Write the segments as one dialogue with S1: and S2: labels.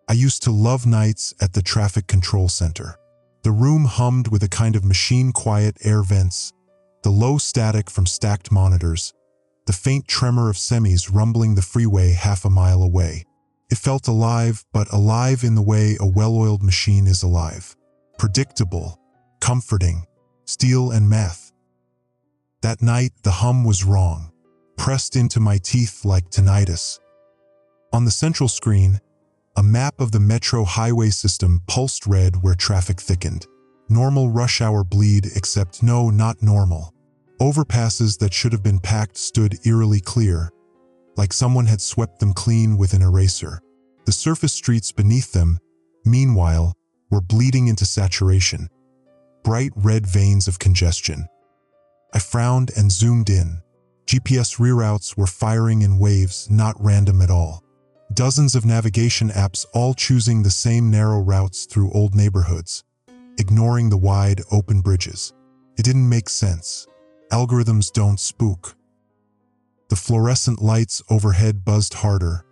S1: I used to love nights at the traffic control center. The room hummed with a kind of machine-quiet air vents, the low static from stacked monitors, the faint tremor of semis rumbling the freeway half a mile away. It felt alive, but alive in the way a well-oiled machine is alive. Predictable, comforting, steel and math. That night, the hum was wrong, pressed into my teeth like tinnitus. On the central screen, a map of the metro highway system pulsed red where traffic thickened. Normal rush hour bleed, except no, not normal. Overpasses that should have been packed stood eerily clear, like someone had swept them clean with an eraser. The surface streets beneath them, meanwhile, were bleeding into saturation, bright red veins of congestion. I frowned and zoomed in. GPS reroutes were firing in waves, not random at all. Dozens of navigation apps all choosing the same narrow routes through old neighborhoods, ignoring the wide, open bridges. It didn't make sense. Algorithms don't spook. The fluorescent lights overhead buzzed harder,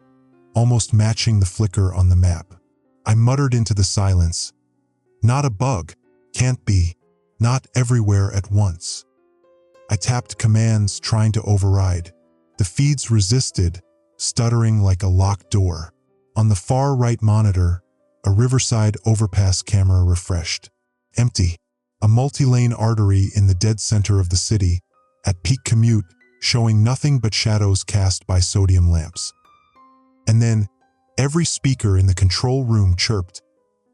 S1: almost matching the flicker on the map. I muttered into the silence. Not a bug. Can't be. Not everywhere at once. I tapped commands, trying to override. The feeds resisted, stuttering like a locked door. On the far right monitor, a Riverside Overpass camera refreshed. Empty. A multi-lane artery in the dead center of the city, at peak commute, showing nothing but shadows cast by sodium lamps. And then, every speaker in the control room chirped,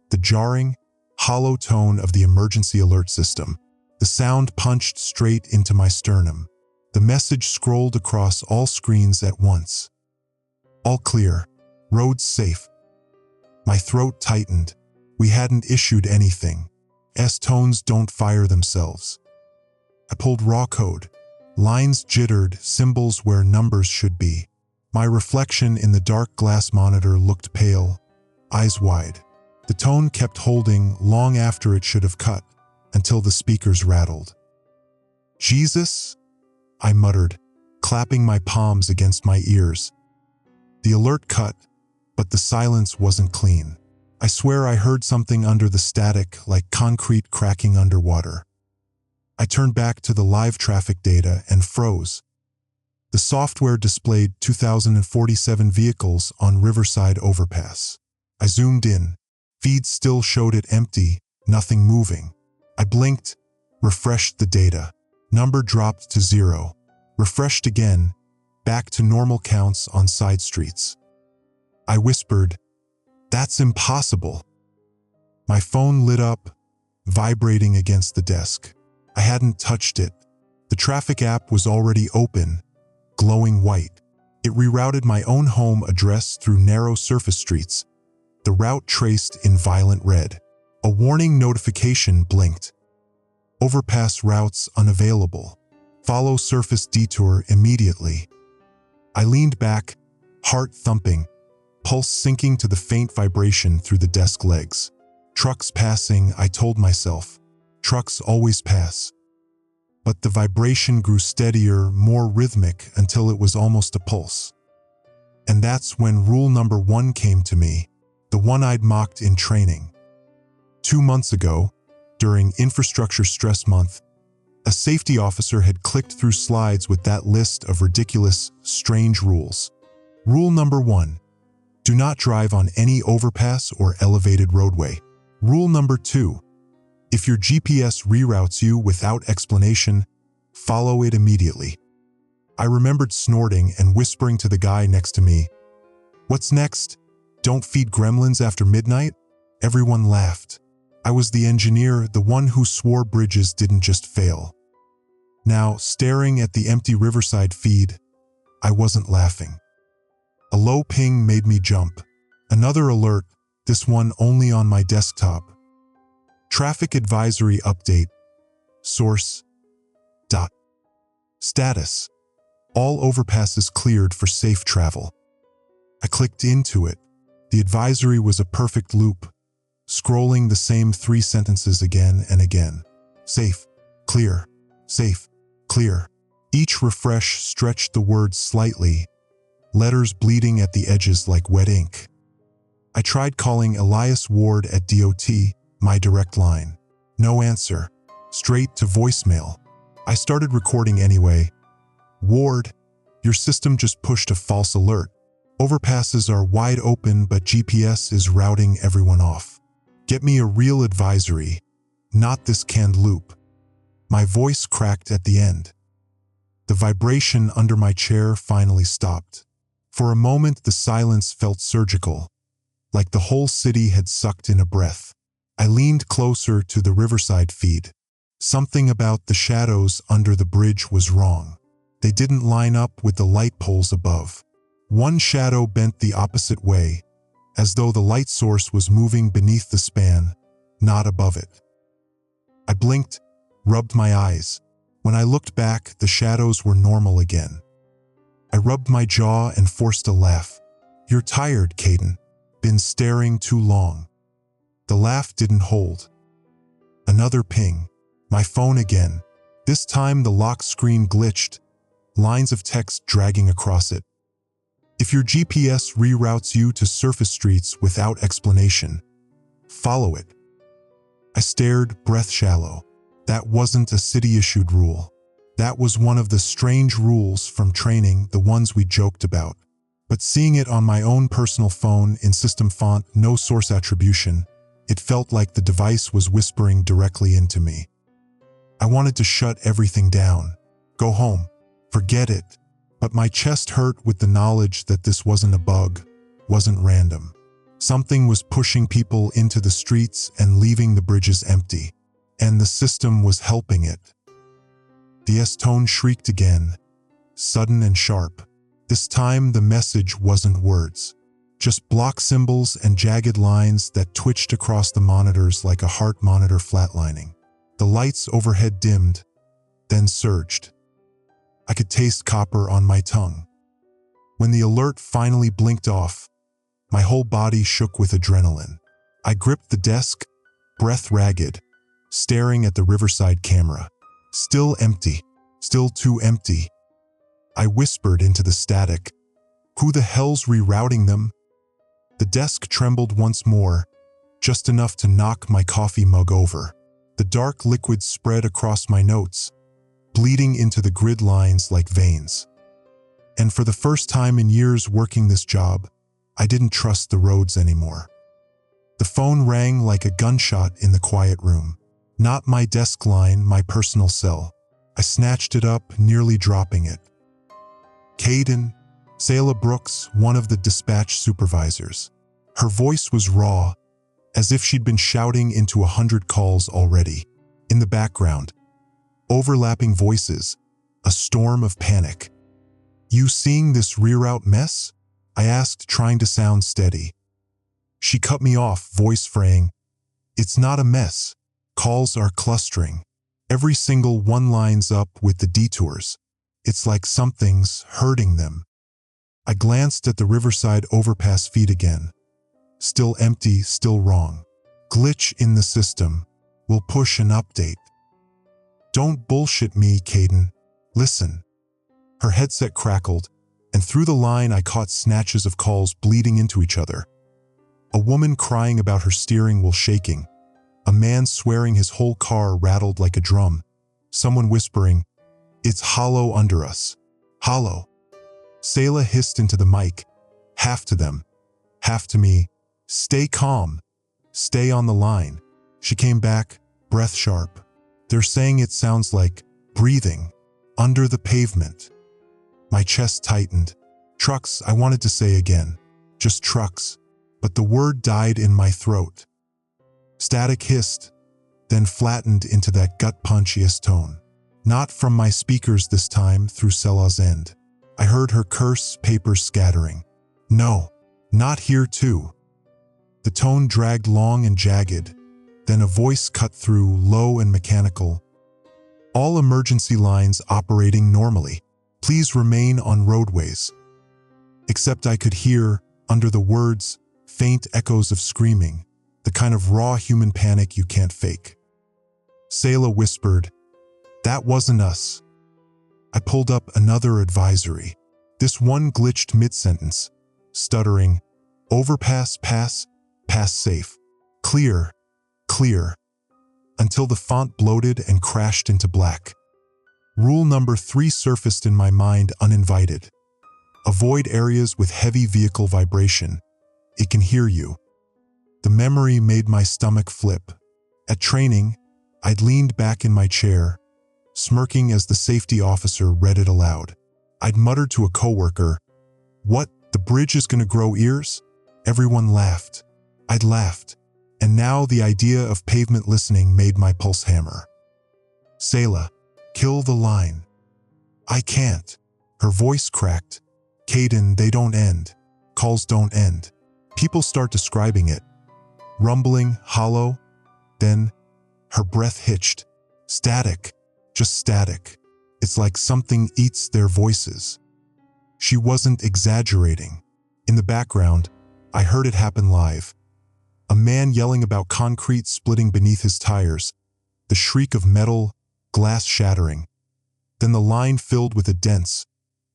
S1: the jarring, hollow tone of the emergency alert system. The sound punched straight into my sternum. The message scrolled across all screens at once. All clear. Roads safe. My throat tightened. We hadn't issued anything. S-tones don't fire themselves. I pulled raw code. Lines jittered, symbols where numbers should be. My reflection in the dark glass monitor looked pale, eyes wide. The tone kept holding long after it should have cut, until the speakers rattled. Jesus? I muttered, clapping my palms against my ears. The alert cut, but the silence wasn't clean. I swear I heard something under the static, like concrete cracking underwater. I turned back to the live traffic data and froze. The software displayed 2,047 vehicles on Riverside Overpass. I zoomed in. Feeds still showed it empty, nothing moving. I blinked, refreshed the data. Number dropped to 0. Refreshed again, back to normal counts on side streets. I whispered, "That's impossible." My phone lit up, vibrating against the desk. I hadn't touched it. The traffic app was already open, glowing white. It rerouted my own home address through narrow surface streets, the route traced in violent red. A warning notification blinked. Overpass routes unavailable. Follow surface detour immediately. I leaned back, heart thumping, pulse sinking to the faint vibration through the desk legs. Trucks passing, I told myself. Trucks always pass. But the vibration grew steadier, more rhythmic, until it was almost a pulse. And that's when rule number 1 came to me, the one I'd mocked in training. 2 months ago, during Infrastructure Stress Month, a safety officer had clicked through slides with that list of ridiculous, strange rules. Rule number 1, do not drive on any overpass or elevated roadway. Rule number 2, if your GPS reroutes you without explanation, follow it immediately. I remembered snorting and whispering to the guy next to me, "What's next? Don't feed gremlins after midnight?" Everyone laughed. I was the engineer, the one who swore bridges didn't just fail. Now, staring at the empty Riverside feed, I wasn't laughing. A low ping made me jump. Another alert, this one only on my desktop. Traffic advisory update. Source. Status. All overpasses cleared for safe travel. I clicked into it. The advisory was a perfect loop, scrolling the same 3 sentences again and again. Safe, clear, safe, clear. Each refresh stretched the words slightly, letters bleeding at the edges like wet ink. I tried calling Elias Ward at DOT, my direct line. No answer. Straight to voicemail. I started recording anyway. Ward, your system just pushed a false alert. Overpasses are wide open, but GPS is routing everyone off. Get me a real advisory, not this canned loop. My voice cracked at the end. The vibration under my chair finally stopped. For a moment, the silence felt surgical, like the whole city had sucked in a breath. I leaned closer to the Riverside feed. Something about the shadows under the bridge was wrong. They didn't line up with the light poles above. One shadow bent the opposite way, as though the light source was moving beneath the span, not above it. I blinked, rubbed my eyes. When I looked back, the shadows were normal again. I rubbed my jaw and forced a laugh. You're tired, Caden. Been staring too long. The laugh didn't hold. Another ping. My phone again. This time the lock screen glitched, lines of text dragging across it. If your GPS reroutes you to surface streets without explanation, follow it. I stared, breath shallow. That wasn't a city-issued rule. That was one of the strange rules from training, the ones we joked about. But seeing it on my own personal phone in system font, no source attribution, it felt like the device was whispering directly into me. I wanted to shut everything down. Go home. Forget it. But my chest hurt with the knowledge that this wasn't a bug, wasn't random. Something was pushing people into the streets and leaving the bridges empty. And the system was helping it. The S-tone shrieked again, sudden and sharp. This time the message wasn't words, just block symbols and jagged lines that twitched across the monitors like a heart monitor flatlining. The lights overhead dimmed, then surged. I could taste copper on my tongue. When the alert finally blinked off, my whole body shook with adrenaline. I gripped the desk, breath ragged, staring at the Riverside camera. Still empty, still too empty. I whispered into the static, "Who the hell's rerouting them?" The desk trembled once more, just enough to knock my coffee mug over. The dark liquid spread across my notes, bleeding into the grid lines like veins. And for the first time in years working this job, I didn't trust the roads anymore. The phone rang like a gunshot in the quiet room. Not my desk line, my personal cell. I snatched it up, nearly dropping it. Caden, Selah Brooks, one of the dispatch supervisors. Her voice was raw, as if she'd been shouting into 100 calls already. In the background, overlapping voices, a storm of panic. "You seeing this reroute mess?" I asked, trying to sound steady. She cut me off, voice fraying. "It's not a mess. Calls are clustering. Every single one lines up with the detours. It's like something's hurting them." I glanced at the Riverside Overpass feed again. Still empty, still wrong. Glitch in the system. We'll push an update. "Don't bullshit me, Caden. Listen." Her headset crackled, and through the line I caught snatches of calls bleeding into each other. A woman crying about her steering wheel shaking. A man swearing his whole car rattled like a drum. Someone whispering, "It's hollow under us. Hollow." Selah hissed into the mic, half to them, half to me, "Stay calm. Stay on the line." She came back, breath sharp. "They're saying it sounds like breathing under the pavement." My chest tightened. "Trucks," I wanted to say again. Just trucks. But the word died in my throat. Static hissed, then flattened into that gut-punchiest tone. Not from my speakers this time, through Selah's end. I heard her curse, papers scattering. "No, not here too." The tone dragged long and jagged, then a voice cut through, low and mechanical. "All emergency lines operating normally. Please remain on roadways." Except I could hear, under the words, faint echoes of screaming, the kind of raw human panic you can't fake. Selah whispered, "That wasn't us." I pulled up another advisory. This one glitched mid-sentence, stuttering, "Overpass pass, Pass safe. Clear, clear, until the font bloated and crashed into black. Rule number 3 surfaced in my mind uninvited. Avoid areas with heavy vehicle vibration. It can hear you. The memory made my stomach flip. At training, I'd leaned back in my chair, smirking as the safety officer read it aloud. I'd muttered to a coworker, "What, the bridge is gonna grow ears?" Everyone laughed. I'd laughed. And now the idea of pavement listening made my pulse hammer. "Sayla, kill the line." "I can't." Her voice cracked. "Caden, they don't end. Calls don't end." People start describing it. Rumbling, hollow. Then, her breath hitched. Static. Just static. It's like something eats their voices. She wasn't exaggerating. In the background, I heard it happen live. A man yelling about concrete splitting beneath his tires, the shriek of metal, glass shattering. Then the line filled with a dense,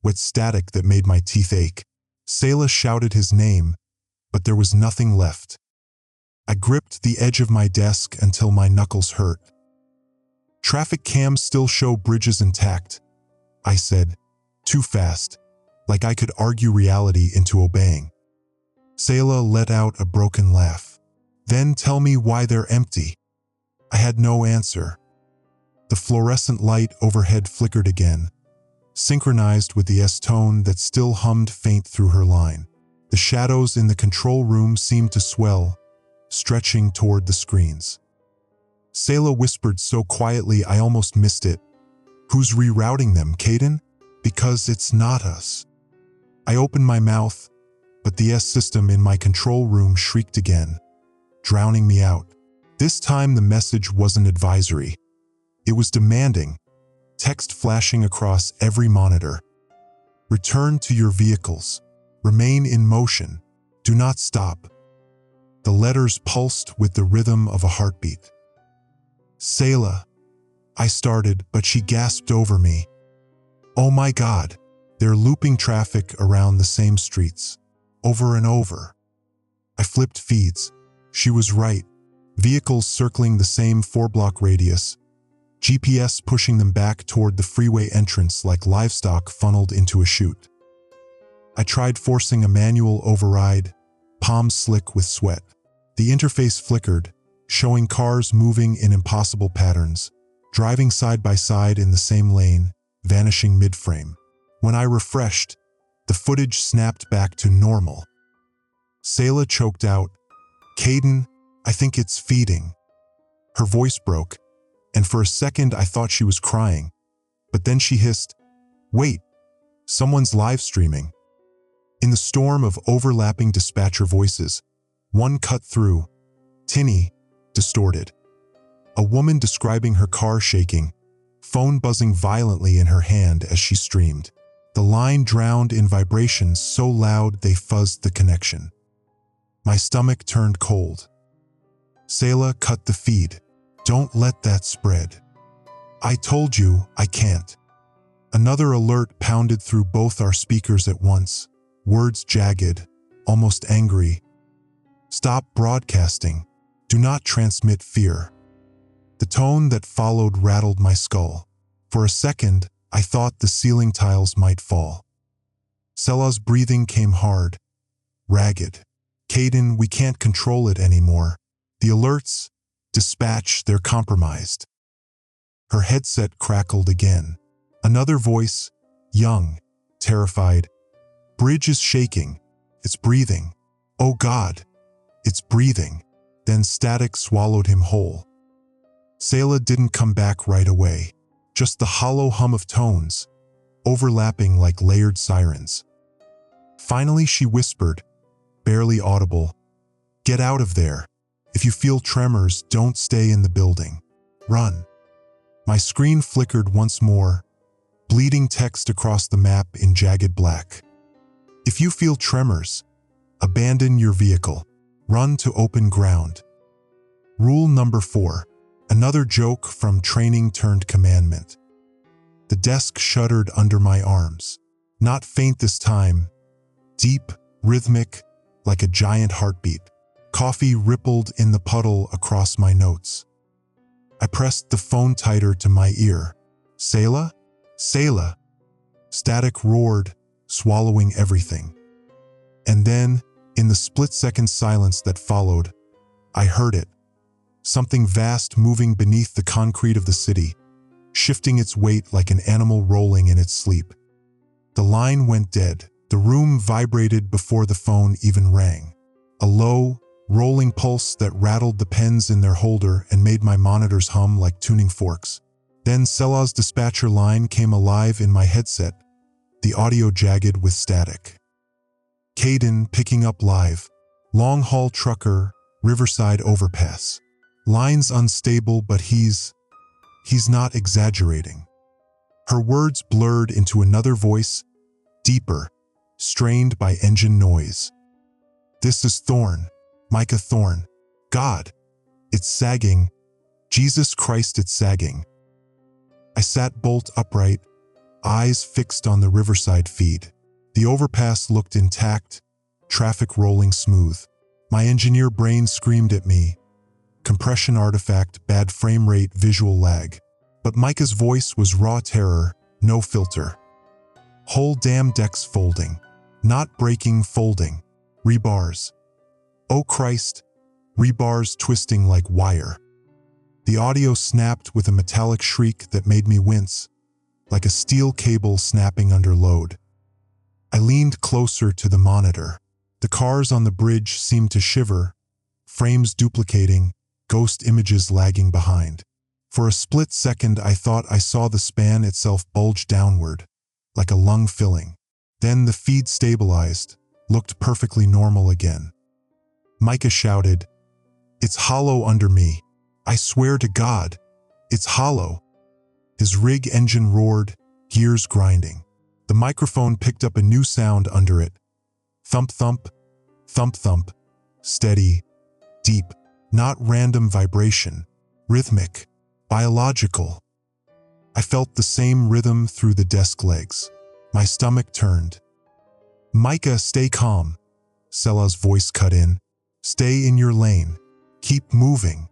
S1: wet static that made my teeth ache. Sayla shouted his name, but there was nothing left. I gripped the edge of my desk until my knuckles hurt. "Traffic cams still show bridges intact," I said, too fast, like I could argue reality into obeying. Sayla let out a broken laugh. "Then tell me why they're empty." I had no answer. The fluorescent light overhead flickered again, synchronized with the S-tone that still hummed faint through her line. The shadows in the control room seemed to swell, stretching toward the screens. Sayla whispered so quietly I almost missed it. "Who's rerouting them, Caden? Because it's not us." I opened my mouth, but the S-system in my control room shrieked again, drowning me out. This time the message wasn't advisory. It was demanding, text flashing across every monitor. "Return to your vehicles. Remain in motion. Do not stop." The letters pulsed with the rhythm of a heartbeat. "Sayla," I started, but she gasped over me. "Oh my God, they're looping traffic around the same streets, over and over." I flipped feeds. She was right. Vehicles circling the same 4-block radius, GPS pushing them back toward the freeway entrance like livestock funneled into a chute. I tried forcing a manual override, palms slick with sweat. The interface flickered, showing cars moving in impossible patterns, driving side by side in the same lane, vanishing mid-frame. When I refreshed, the footage snapped back to normal. Sayla choked out, "Caden, I think it's feeding." Her voice broke, and for a second I thought she was crying. But then she hissed, "Wait, someone's live streaming." In the storm of overlapping dispatcher voices, one cut through, tinny, distorted. A woman describing her car shaking, phone buzzing violently in her hand as she streamed. The line drowned in vibrations so loud they fuzzed the connection. My stomach turned cold. Sayla cut the feed. "Don't let that spread." "I told you I can't." Another alert pounded through both our speakers at once, words jagged, almost angry. "Stop broadcasting. Do not transmit fear." The tone that followed rattled my skull. For a second, I thought the ceiling tiles might fall. Sayla's breathing came hard, ragged. "Caden, we can't control it anymore. The alerts, dispatch, they're compromised." Her headset crackled again. Another voice, young, terrified. "Bridge is shaking. It's breathing. Oh God, it's breathing." Then static swallowed him whole. Sayla didn't come back right away. Just the hollow hum of tones, overlapping like layered sirens. Finally she whispered, barely audible, "Get out of there. If you feel tremors, don't stay in the building. Run." My screen flickered once more, bleeding text across the map in jagged black. "If you feel tremors, abandon your vehicle. Run to open ground." Rule number 4. Another joke from training turned commandment. The desk shuddered under my arms. Not faint this time, deep, rhythmic, like a giant heartbeat. Coffee rippled in the puddle across my notes. I pressed the phone tighter to my ear. Selah? Selah. Static roared, swallowing everything. And then, in the split-second silence that followed, I heard it. Something vast moving beneath the concrete of the city, shifting its weight like an animal rolling in its sleep. The line went dead. The room vibrated before the phone even rang. A low, rolling pulse that rattled the pens in their holder and made my monitors hum like tuning forks. Then Selah's dispatcher line came alive in my headset, the audio jagged with static. Caden picking up live. Long-haul trucker, Riverside Overpass. Lines unstable, but he's not exaggerating. Her words blurred into another voice, deeper, strained by engine noise. This is Thorne, Micah Thorne. God, it's sagging. Jesus Christ, it's sagging. I sat bolt upright, eyes fixed on the Riverside feed. The overpass looked intact, traffic rolling smooth. My engineer brain screamed at me. Compression artifact, bad frame rate, visual lag. But Micah's voice was raw terror, no filter. Whole damn decks folding. Not breaking, folding. Rebars. Oh Christ, rebars twisting like wire. The audio snapped with a metallic shriek that made me wince, like a steel cable snapping under load. I leaned closer to the monitor. The cars on the bridge seemed to shiver, frames duplicating, ghost images lagging behind. For a split second I thought I saw the span itself bulge downward, like a lung filling. Then the feed stabilized, looked perfectly normal again. Micah shouted, "It's hollow under me. I swear to God, it's hollow." His rig engine roared, gears grinding. The microphone picked up a new sound under it. Thump thump, thump thump, steady, deep, not random vibration, rhythmic, biological. I felt the same rhythm through the desk legs. My stomach turned. "Micah, stay calm," Selah's voice cut in. "Stay in your lane. Keep moving."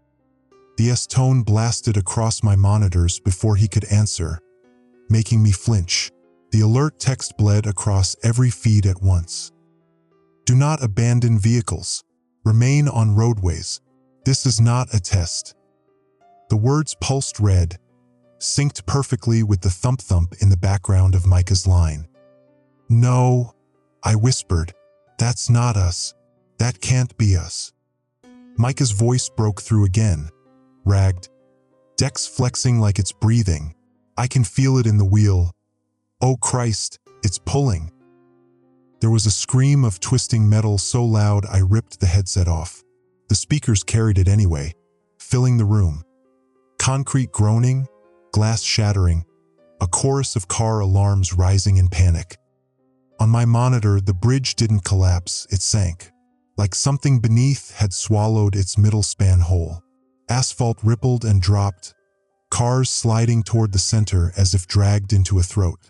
S1: The S-tone blasted across my monitors before he could answer, making me flinch. The alert text bled across every feed at once. "Do not abandon vehicles. Remain on roadways. This is not a test." The words pulsed red, synced perfectly with the thump-thump in the background of Micah's line. "No," I whispered. "That's not us. That can't be us." Micah's voice broke through again, ragged, decks flexing like it's breathing. "I can feel it in the wheel. Oh Christ, it's pulling." There was a scream of twisting metal so loud I ripped the headset off. The speakers carried it anyway, filling the room. Concrete groaning, glass shattering, a chorus of car alarms rising in panic. On my monitor, the bridge didn't collapse, it sank, like something beneath had swallowed its middle span whole. Asphalt rippled and dropped, cars sliding toward the center as if dragged into a throat.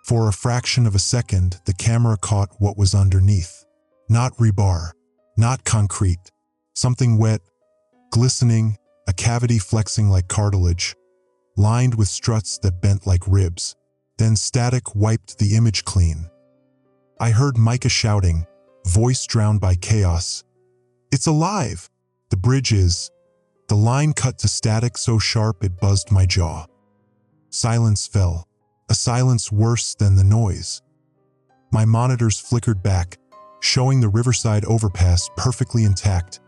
S1: For a fraction of a second, the camera caught what was underneath. Not rebar, not concrete, something wet, glistening, a cavity flexing like cartilage, lined with struts that bent like ribs. Then static wiped the image clean. I heard Micah shouting, voice drowned by chaos. "It's alive! The bridge is." The line cut to static so sharp it buzzed my jaw. Silence fell, a silence worse than the noise. My monitors flickered back, showing the Riverside Overpass perfectly intact,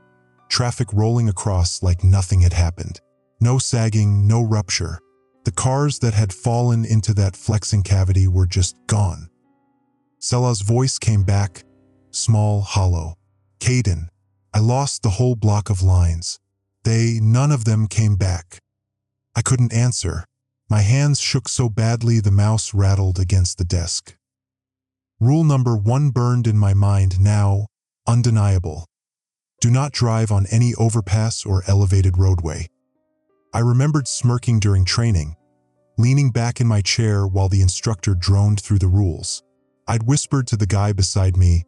S1: traffic rolling across like nothing had happened. No sagging, no rupture. The cars that had fallen into that flexing cavity were just gone. Selah's voice came back, small, hollow. "Caden, I lost the whole block of lines. None of them came back." I couldn't answer. My hands shook so badly the mouse rattled against the desk. Rule number 1 burned in my mind now, undeniable. Do not drive on any overpass or elevated roadway. I remembered smirking during training, leaning back in my chair while the instructor droned through the rules. I'd whispered to the guy beside me,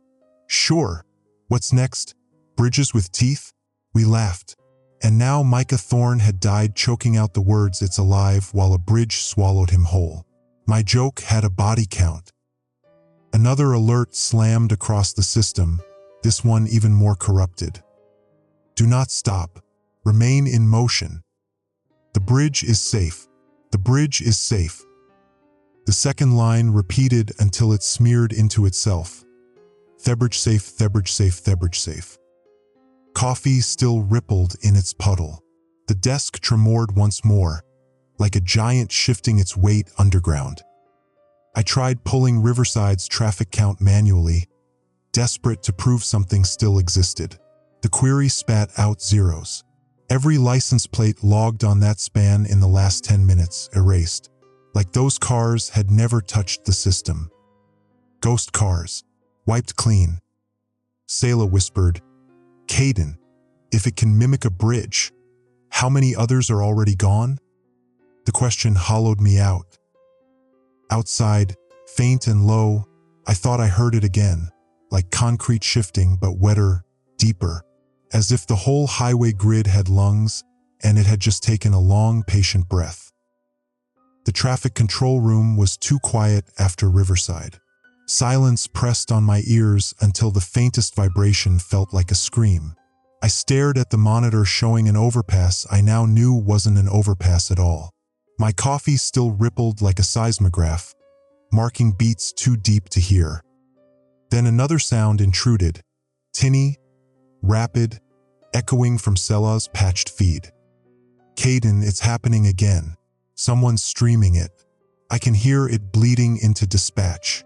S1: "Sure, what's next?" Bridges with teeth? We laughed. And now Micah Thorne had died choking out the words "it's alive" while a bridge swallowed him whole. My joke had a body count. Another alert slammed across the system, this one even more corrupted. Do not stop. Remain in motion. The bridge is safe. The bridge is safe. The second line repeated until it smeared into itself. Thebridge safe, Thebridge safe, Thebridge safe. Coffee still rippled in its puddle. The desk tremored once more, like a giant shifting its weight underground. I tried pulling Riverside's traffic count manually, desperate to prove something still existed. The query spat out zeros. Every license plate logged on that span in the last 10 minutes erased, like those cars had never touched the system. Ghost cars, wiped clean. Selah whispered, Caden, if it can mimic a bridge, how many others are already gone? The question hollowed me out. Outside, faint and low, I thought I heard it again, like concrete shifting but wetter, deeper, as if the whole highway grid had lungs and it had just taken a long, patient breath. The traffic control room was too quiet after Riverside. Silence pressed on my ears until the faintest vibration felt like a scream. I stared at the monitor showing an overpass I now knew wasn't an overpass at all. My coffee still rippled like a seismograph, marking beats too deep to hear. Then another sound intruded, tinny, rapid, echoing from Selah's patched feed. Caden, it's happening again. Someone's streaming it. I can hear it bleeding into dispatch.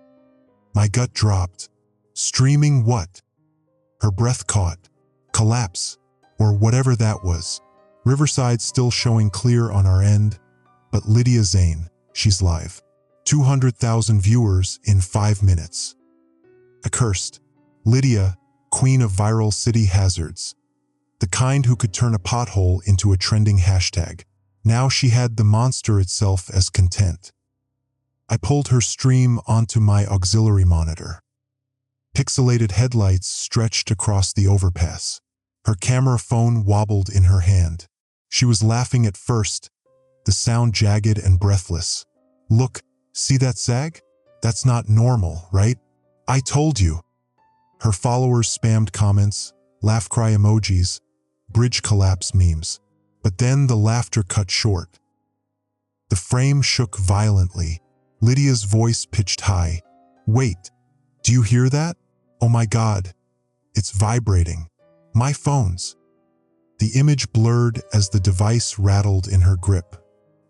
S1: My gut dropped. Streaming what? Her breath caught. Collapse, or whatever that was. Riverside still showing clear on our end, but Lydia Zane, she's live. 200,000 viewers in 5 minutes. I cursed. Lydia, queen of viral city hazards. The kind who could turn a pothole into a trending hashtag. Now she had the monster itself as content. I pulled her stream onto my auxiliary monitor. Pixelated headlights stretched across the overpass. Her camera phone wobbled in her hand. She was laughing at first, the sound jagged and breathless. Look, see that sag? That's not normal, right? I told you. Her followers spammed comments, laugh cry emojis, bridge collapse memes. But then the laughter cut short. The frame shook violently. Lydia's voice pitched high. Wait, do you hear that? Oh my God, it's vibrating. My phone's. The image blurred as the device rattled in her grip.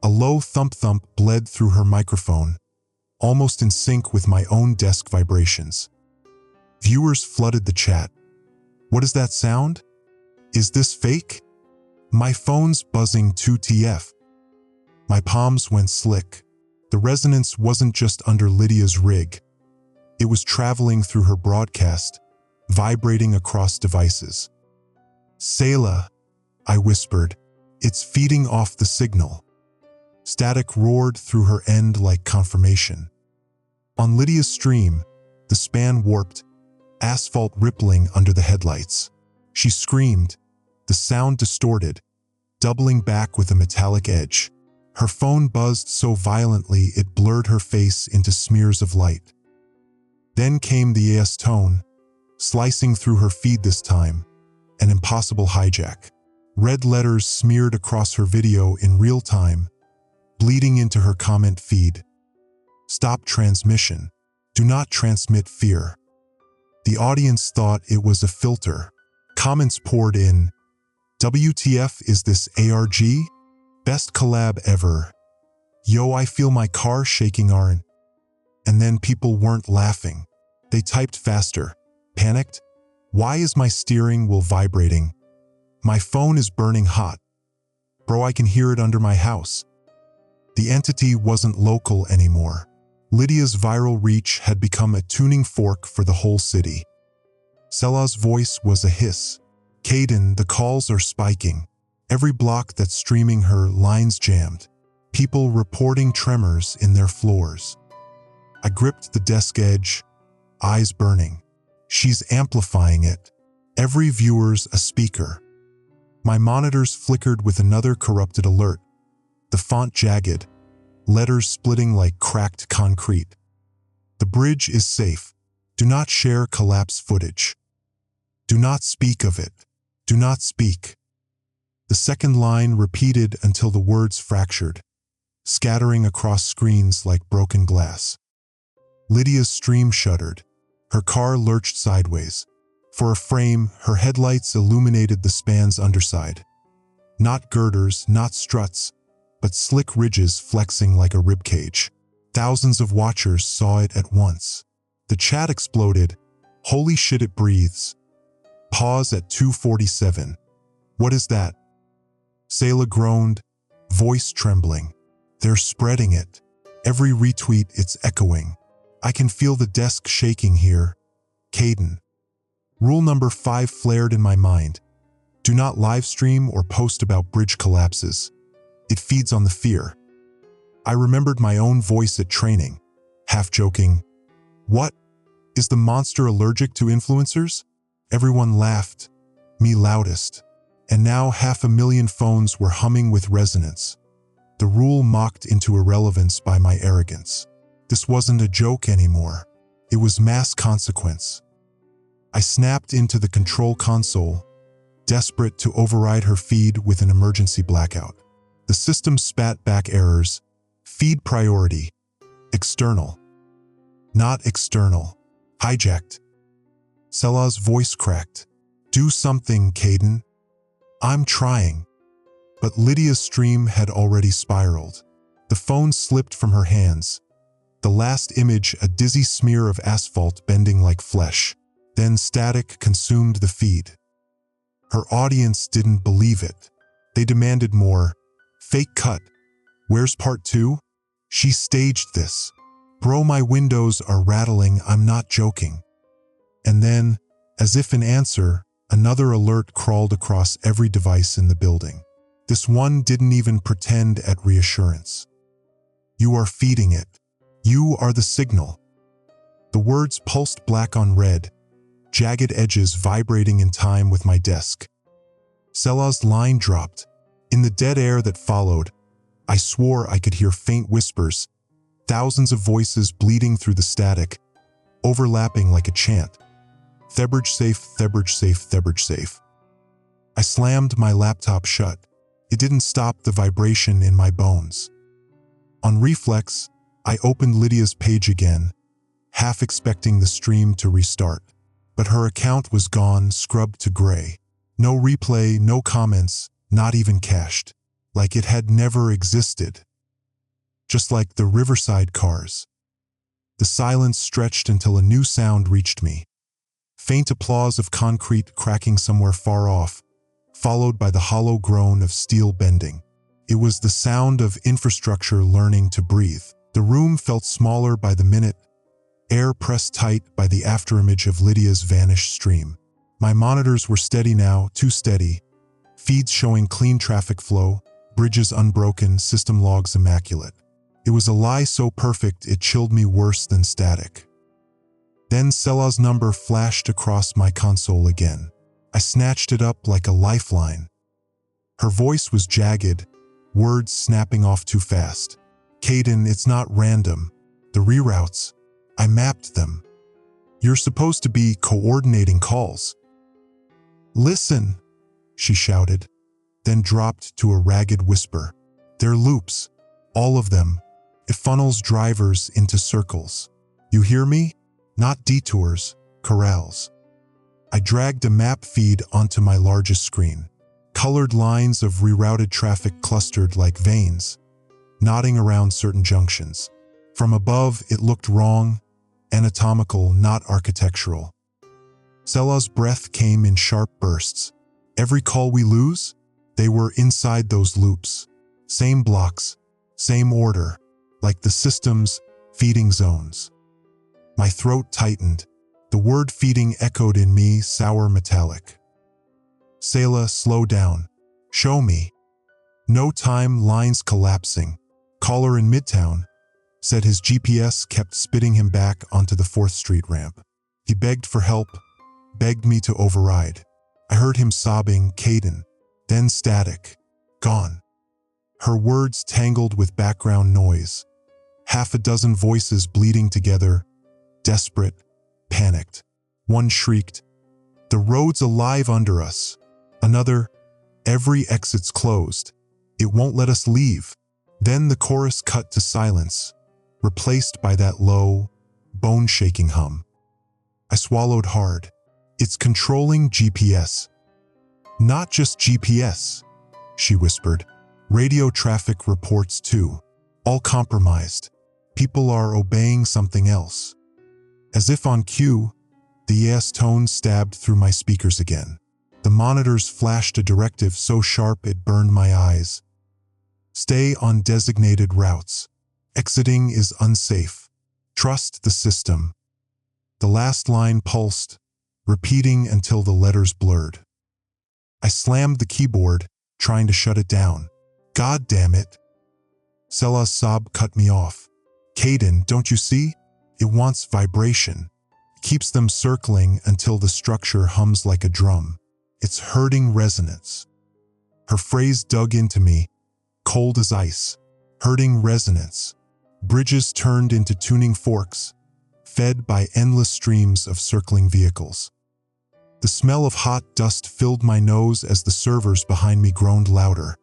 S1: A low thump-thump bled through her microphone, almost in sync with my own desk vibrations. Viewers flooded the chat. What is that sound? Is this fake? My phone's buzzing 2TF. My palms went slick. The resonance wasn't just under Lydia's rig. It was traveling through her broadcast, vibrating across devices. Selah, I whispered. It's feeding off the signal. Static roared through her end like confirmation. On Lydia's stream, the span warped, asphalt rippling under the headlights. She screamed, the sound distorted, doubling back with a metallic edge. Her phone buzzed so violently it blurred her face into smears of light. Then came the AS tone, slicing through her feed this time, an impossible hijack. Red letters smeared across her video in real time, bleeding into her comment feed. Stop transmission. Do not transmit fear. The audience thought it was a filter. Comments poured in. WTF is this ARG? Best collab ever. Yo, I feel my car shaking aren't. And then people weren't laughing. They typed faster. Panicked? Why is my steering wheel vibrating? My phone is burning hot. Bro, I can hear it under my house. The entity wasn't local anymore. Lydia's viral reach had become a tuning fork for the whole city. Selah's voice was a hiss. Caden, the calls are spiking. Every block that's streaming her, lines jammed. People reporting tremors in their floors. I gripped the desk edge, eyes burning. She's amplifying it. Every viewer's a speaker. My monitors flickered with another corrupted alert, the font jagged, letters splitting like cracked concrete. The bridge is safe. Do not share collapse footage. Do not speak of it. Do not speak. The second line repeated until the words fractured, scattering across screens like broken glass. Lydia's stream shuddered. Her car lurched sideways. For a frame, her headlights illuminated the span's underside. Not girders, not struts, but slick ridges flexing like a ribcage. Thousands of watchers saw it at once. The chat exploded. Holy shit, it breathes. Pause at 2:47. What is that? Sayla groaned, voice trembling. They're spreading it. Every retweet, it's echoing. I can feel the desk shaking here. Caden. Rule number 5 flared in my mind. Do not livestream or post about bridge collapses. It feeds on the fear. I remembered my own voice at training, half joking. What? Is the monster allergic to influencers? Everyone laughed, me loudest. And now 500,000 phones were humming with resonance. The rule mocked into irrelevance by my arrogance. This wasn't a joke anymore. It was mass consequence. I snapped into the control console, desperate to override her feed with an emergency blackout. The system spat back errors. Feed priority. External. Not external. Hijacked. Selah's voice cracked. Do something, Caden. I'm trying. But Lydia's stream had already spiraled. The phone slipped from her hands. The last image, a dizzy smear of asphalt bending like flesh. Then static consumed the feed. Her audience didn't believe it. They demanded more. Fake cut. Where's part 2? She staged this. Bro, my windows are rattling, I'm not joking. And then, as if in answer, another alert crawled across every device in the building. This one didn't even pretend at reassurance. You are feeding it. You are the signal. The words pulsed black on red, jagged edges vibrating in time with my desk. Selah's line dropped. In the dead air that followed, I swore I could hear faint whispers, thousands of voices bleeding through the static, overlapping like a chant. Theberge safe, Theberge safe, Theberge safe. I slammed my laptop shut. It didn't stop the vibration in my bones. On reflex, I opened Lydia's page again, half expecting the stream to restart. But her account was gone, scrubbed to gray. No replay, no comments, not even cached. Like it had never existed. Just like the Riverside cars. The silence stretched until a new sound reached me. Faint applause of concrete cracking somewhere far off, followed by the hollow groan of steel bending. It was the sound of infrastructure learning to breathe. The room felt smaller by the minute, air pressed tight by the afterimage of Lydia's vanished stream. My monitors were steady now, too steady. Feeds showing clean traffic flow, bridges unbroken, system logs immaculate. It was a lie so perfect it chilled me worse than static. Then Selah's number flashed across my console again. I snatched it up like a lifeline. Her voice was jagged, words snapping off too fast. Caden, it's not random. The reroutes, I mapped them. You're supposed to be coordinating calls. Listen, she shouted, then dropped to a ragged whisper. They're loops, all of them. It funnels drivers into circles. You hear me? Not detours, corrals. I dragged a map feed onto my largest screen. Colored lines of rerouted traffic clustered like veins, knotting around certain junctions. From above, it looked wrong, anatomical, not architectural. Selah's breath came in sharp bursts. Every call we lose, they were inside those loops. Same blocks, same order, like the system's feeding zones. My throat tightened. The word feeding echoed in me, sour metallic. Sayla, slow down. Show me. No time, lines collapsing. Caller in Midtown, said his GPS kept spitting him back onto the 4th Street ramp. He begged for help, begged me to override. I heard him sobbing, Caden. Then static. Gone. Her words tangled with background noise. Half a dozen voices bleeding together, desperate, panicked. One shrieked, "The road's alive under us." Another, "Every exit's closed. It won't let us leave." Then the chorus cut to silence, replaced by that low, bone-shaking hum. I swallowed hard. "It's controlling GPS." "Not just GPS," she whispered. "Radio traffic reports too. All compromised. People are obeying something else." As if on cue, the yes tone stabbed through my speakers again. The monitors flashed a directive so sharp it burned my eyes. "Stay on designated routes. Exiting is unsafe. Trust the system." The last line pulsed, repeating until the letters blurred. I slammed the keyboard, trying to shut it down. "God damn it." Selah's sob cut me off. "Caden, don't you see? It wants vibration. It keeps them circling until the structure hums like a drum. It's hurting resonance." Her phrase dug into me, cold as ice. Hurting resonance. Bridges turned into tuning forks, fed by endless streams of circling vehicles. The smell of hot dust filled my nose as the servers behind me groaned louder,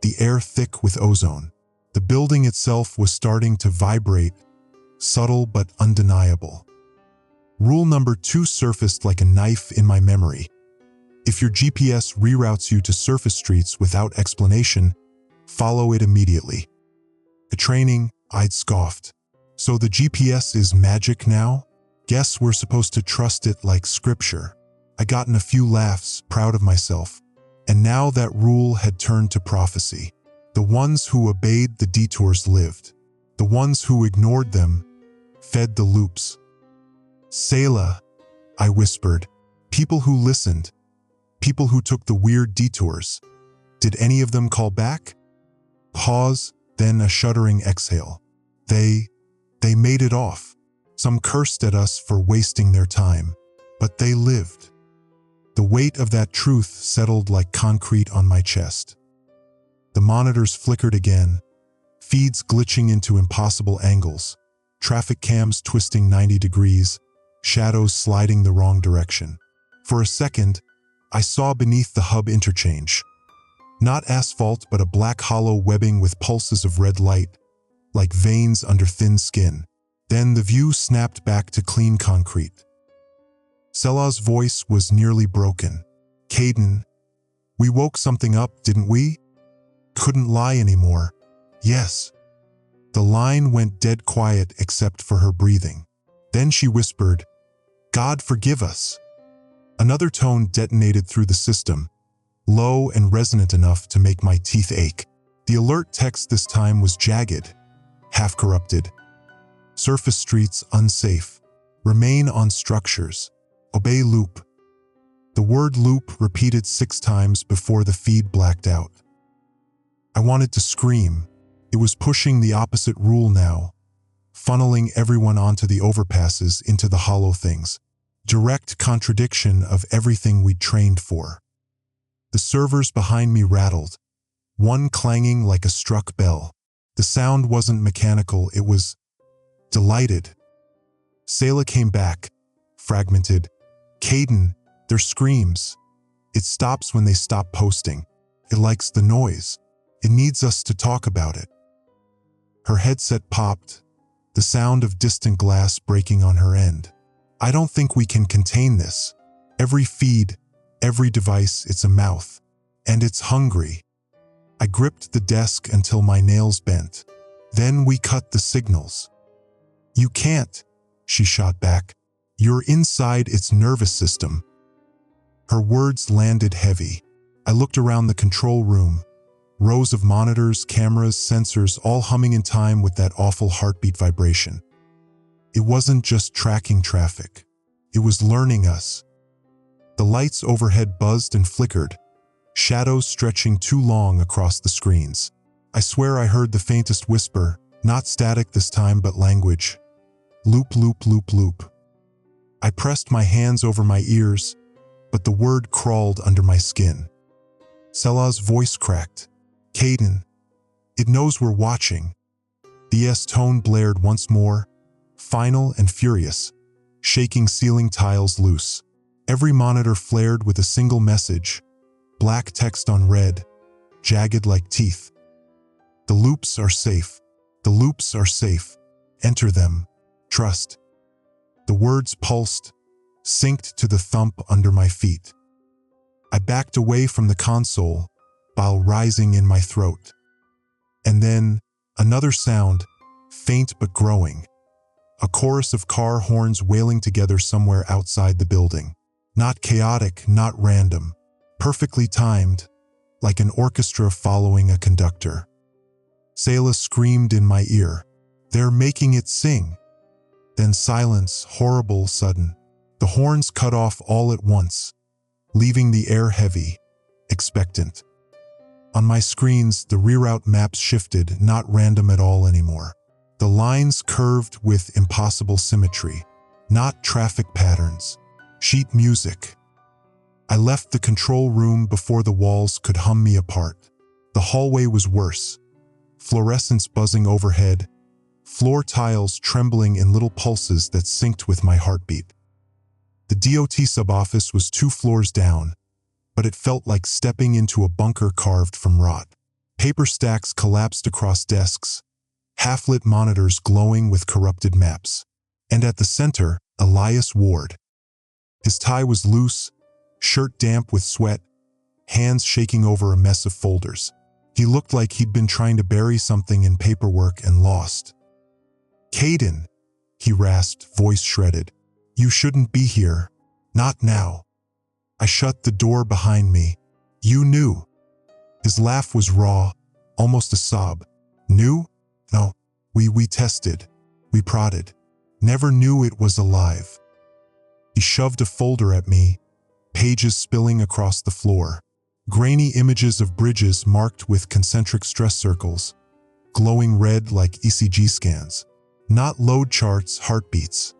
S1: the air thick with ozone. The building itself was starting to vibrate, subtle but undeniable. Rule number 2 surfaced like a knife in my memory. If your GPS reroutes you to surface streets without explanation, follow it immediately. At training, I'd scoffed. "So the GPS is magic now? Guess we're supposed to trust it like scripture." I gotten a few laughs, proud of myself. And now that rule had turned to prophecy. The ones who obeyed the detours lived. The ones who ignored them fed the loops. "Selah," I whispered. "People who listened. People who took the weird detours. Did any of them call back?" Pause, then a shuddering exhale. They made it off. Some cursed at us for wasting their time, but they lived. The weight of that truth settled like concrete on my chest. The monitors flickered again, feeds glitching into impossible angles, traffic cams twisting 90 degrees, shadows sliding the wrong direction. For a second, I saw beneath the hub interchange. Not asphalt, but a black hollow webbing with pulses of red light, like veins under thin skin. Then the view snapped back to clean concrete. Selah's voice was nearly broken. "Caden, we woke something up, didn't we? Couldn't lie anymore." "Yes." The line went dead quiet except for her breathing. Then she whispered, "God forgive us." Another tone detonated through the system, low and resonant enough to make my teeth ache. The alert text this time was jagged, half-corrupted. "Surface streets unsafe. Remain on structures. Obey loop." The word loop repeated 6 times before the feed blacked out. I wanted to scream. It was pushing the opposite rule now, funneling everyone onto the overpasses into the hollow things. Direct contradiction of everything we'd trained for. The servers behind me rattled, one clanging like a struck bell. The sound wasn't mechanical, it was delighted. Selah came back, fragmented. "Caden, their screams. It stops when they stop posting. It likes the noise. It needs us to talk about it." Her headset popped, the sound of distant glass breaking on her end. "I don't think we can contain this. Every feed, every device, it's a mouth. And it's hungry." I gripped the desk until my nails bent. "Then we cut the signals." "You can't," she shot back. "You're inside its nervous system." Her words landed heavy. I looked around the control room. Rows of monitors, cameras, sensors, all humming in time with that awful heartbeat vibration. It wasn't just tracking traffic. It was learning us. The lights overhead buzzed and flickered, shadows stretching too long across the screens. I swear I heard the faintest whisper, not static this time but language. "Loop, loop, loop, loop." I pressed my hands over my ears, but the word crawled under my skin. Selah's voice cracked. Caden, it knows we're watching. The S tone blared once more, final and furious, shaking ceiling tiles loose. Every monitor flared with a single message, black text on red, jagged like teeth. The loops are safe. The loops are safe. Enter them. Trust. The words pulsed, synced to the thump under my feet. I backed away from the console, bile rising in my throat. And then, another sound, faint but growing. A chorus of car horns wailing together somewhere outside the building. Not chaotic, not random. Perfectly timed, like an orchestra following a conductor. Selah screamed in my ear. They're making it sing. Then silence, horrible, sudden. The horns cut off all at once, leaving the air heavy, expectant. On my screens, the reroute maps shifted, not random at all anymore. The lines curved with impossible symmetry, not traffic patterns, sheet music. I left the control room before the walls could hum me apart. The hallway was worse. Fluorescence buzzing overhead, floor tiles trembling in little pulses that synced with my heartbeat. The DOT sub-office was 2 floors down, but it felt like stepping into a bunker carved from rot. Paper stacks collapsed across desks, half-lit monitors glowing with corrupted maps. And at the center, Elias Ward. His tie was loose, shirt damp with sweat, hands shaking over a mess of folders. He looked like he'd been trying to bury something in paperwork and lost. Caden, he rasped, voice shredded. You shouldn't be here. Not now. I shut the door behind me. You knew. His laugh was raw, almost a sob. Knew? No. We tested. We prodded. Never knew it was alive. He shoved a folder at me, pages spilling across the floor. Grainy images of bridges marked with concentric stress circles, glowing red like ECG scans. Not load charts, heartbeats.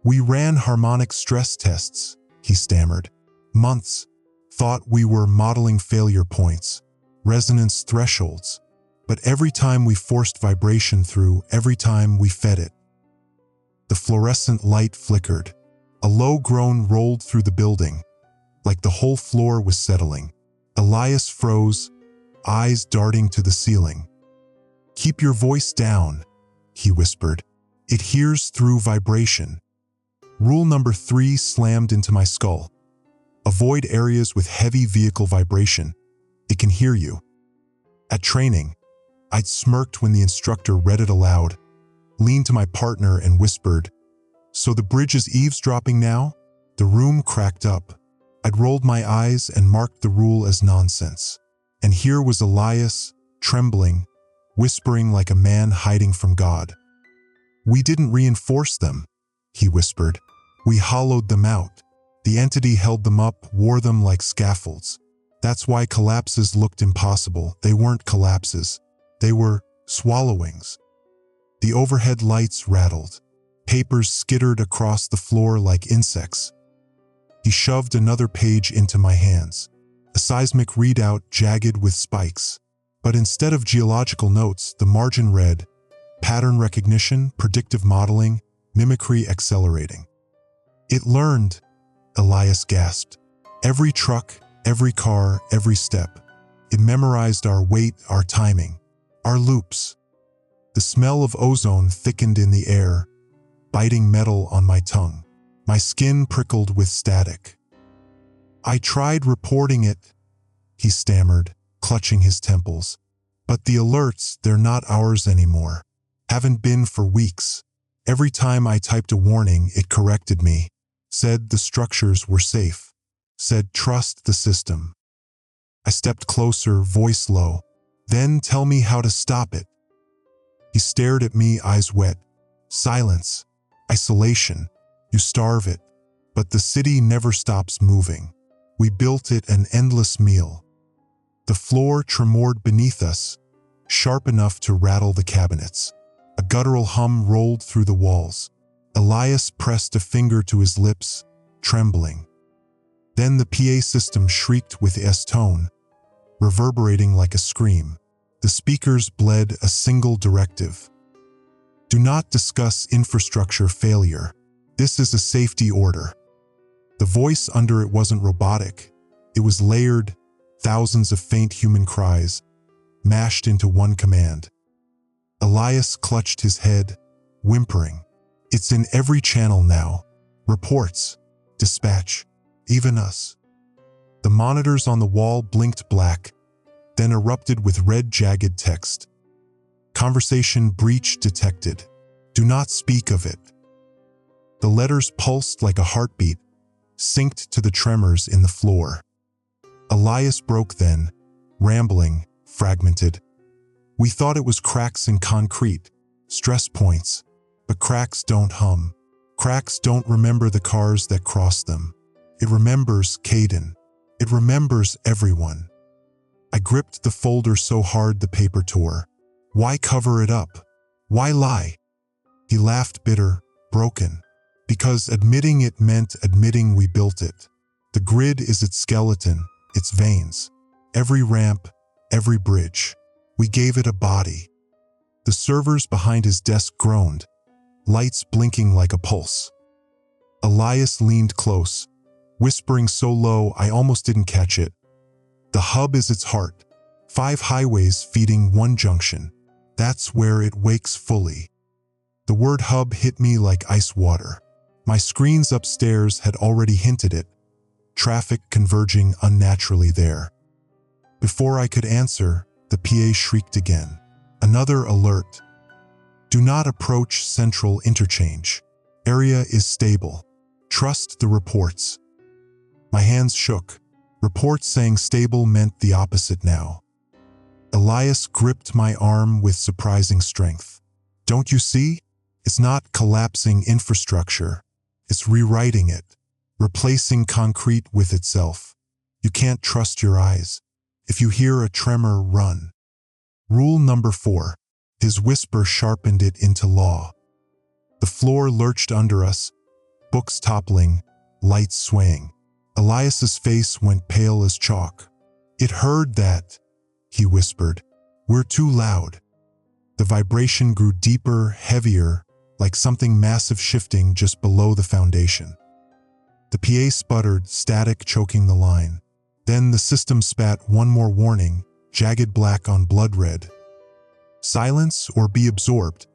S1: We ran harmonic stress tests, he stammered. Months. Thought we were modeling failure points, resonance thresholds. But every time we forced vibration through, every time we fed it. The fluorescent light flickered. A low groan rolled through the building, like the whole floor was settling. Elias froze, eyes darting to the ceiling. Keep your voice down, he whispered. It hears through vibration. Rule number 3 slammed into my skull. Avoid areas with heavy vehicle vibration. It can hear you. At training, I'd smirked when the instructor read it aloud, leaned to my partner and whispered, "So the bridge is eavesdropping now?" The room cracked up. I'd rolled my eyes and marked the rule as nonsense. And here was Elias, trembling, whispering like a man hiding from God. "We didn't reinforce them," he whispered. "We hollowed them out. The entity held them up, wore them like scaffolds. That's why collapses looked impossible. They weren't collapses. They were swallowings." The overhead lights rattled. Papers skittered across the floor like insects. He shoved another page into my hands. A seismic readout jagged with spikes. But instead of geological notes, the margin read, "Pattern recognition, predictive modeling, mimicry accelerating." "It learned," Elias gasped. "Every truck, every car, every step. It memorized our weight, our timing, our loops." The smell of ozone thickened in the air, biting metal on my tongue. My skin prickled with static. "I tried reporting it," he stammered, clutching his temples. "But the alerts, they're not ours anymore. Haven't been for weeks. Every time I typed a warning, it corrected me. Said the structures were safe. Said trust the system." I stepped closer, voice low. "Then tell me how to stop it." He stared at me, eyes wet. "Silence. Isolation. You starve it. But the city never stops moving. We built it an endless meal." The floor tremored beneath us, sharp enough to rattle the cabinets. A guttural hum rolled through the walls. Elias pressed a finger to his lips, trembling. Then the PA system shrieked with S tone, reverberating like a scream. The speakers bled a single directive. Do not discuss infrastructure failure. This is a safety order. The voice under it wasn't robotic. It was layered, thousands of faint human cries, mashed into one command. Elias clutched his head, whimpering. It's in every channel now. Reports, dispatch, even us. The monitors on the wall blinked black, then erupted with red jagged text. Conversation breach detected. Do not speak of it. The letters pulsed like a heartbeat, synced to the tremors in the floor. Elias broke then, rambling, fragmented. We thought it was cracks in concrete, stress points, but cracks don't hum. Cracks don't remember the cars that cross them. It remembers Caden. It remembers everyone. I gripped the folder so hard the paper tore. Why cover it up? Why lie? He laughed bitter, broken. Because admitting it meant admitting we built it. The grid is its skeleton, its veins. Every ramp, every bridge. We gave it a body. The servers behind his desk groaned, lights blinking like a pulse. Elias leaned close, whispering so low I almost didn't catch it. The hub is its heart. 5 highways feeding one junction. That's where it wakes fully. The word hub hit me like ice water. My screens upstairs had already hinted it, traffic converging unnaturally there. Before I could answer, the PA shrieked again. Another alert. Do not approach Central Interchange. Area is stable. Trust the reports. My hands shook. Reports saying stable meant the opposite now. Elias gripped my arm with surprising strength. Don't you see? It's not collapsing infrastructure. It's rewriting it, replacing concrete with itself. You can't trust your eyes. If you hear a tremor, run. Rule number 4. His whisper sharpened it into law. The floor lurched under us, books toppling, lights swaying. Elias's face went pale as chalk. It heard that, he whispered. We're too loud. The vibration grew deeper, heavier, like something massive shifting just below the foundation. The PA sputtered, static choking the line. Then the system spat one more warning, jagged black on blood red. Silence or be absorbed.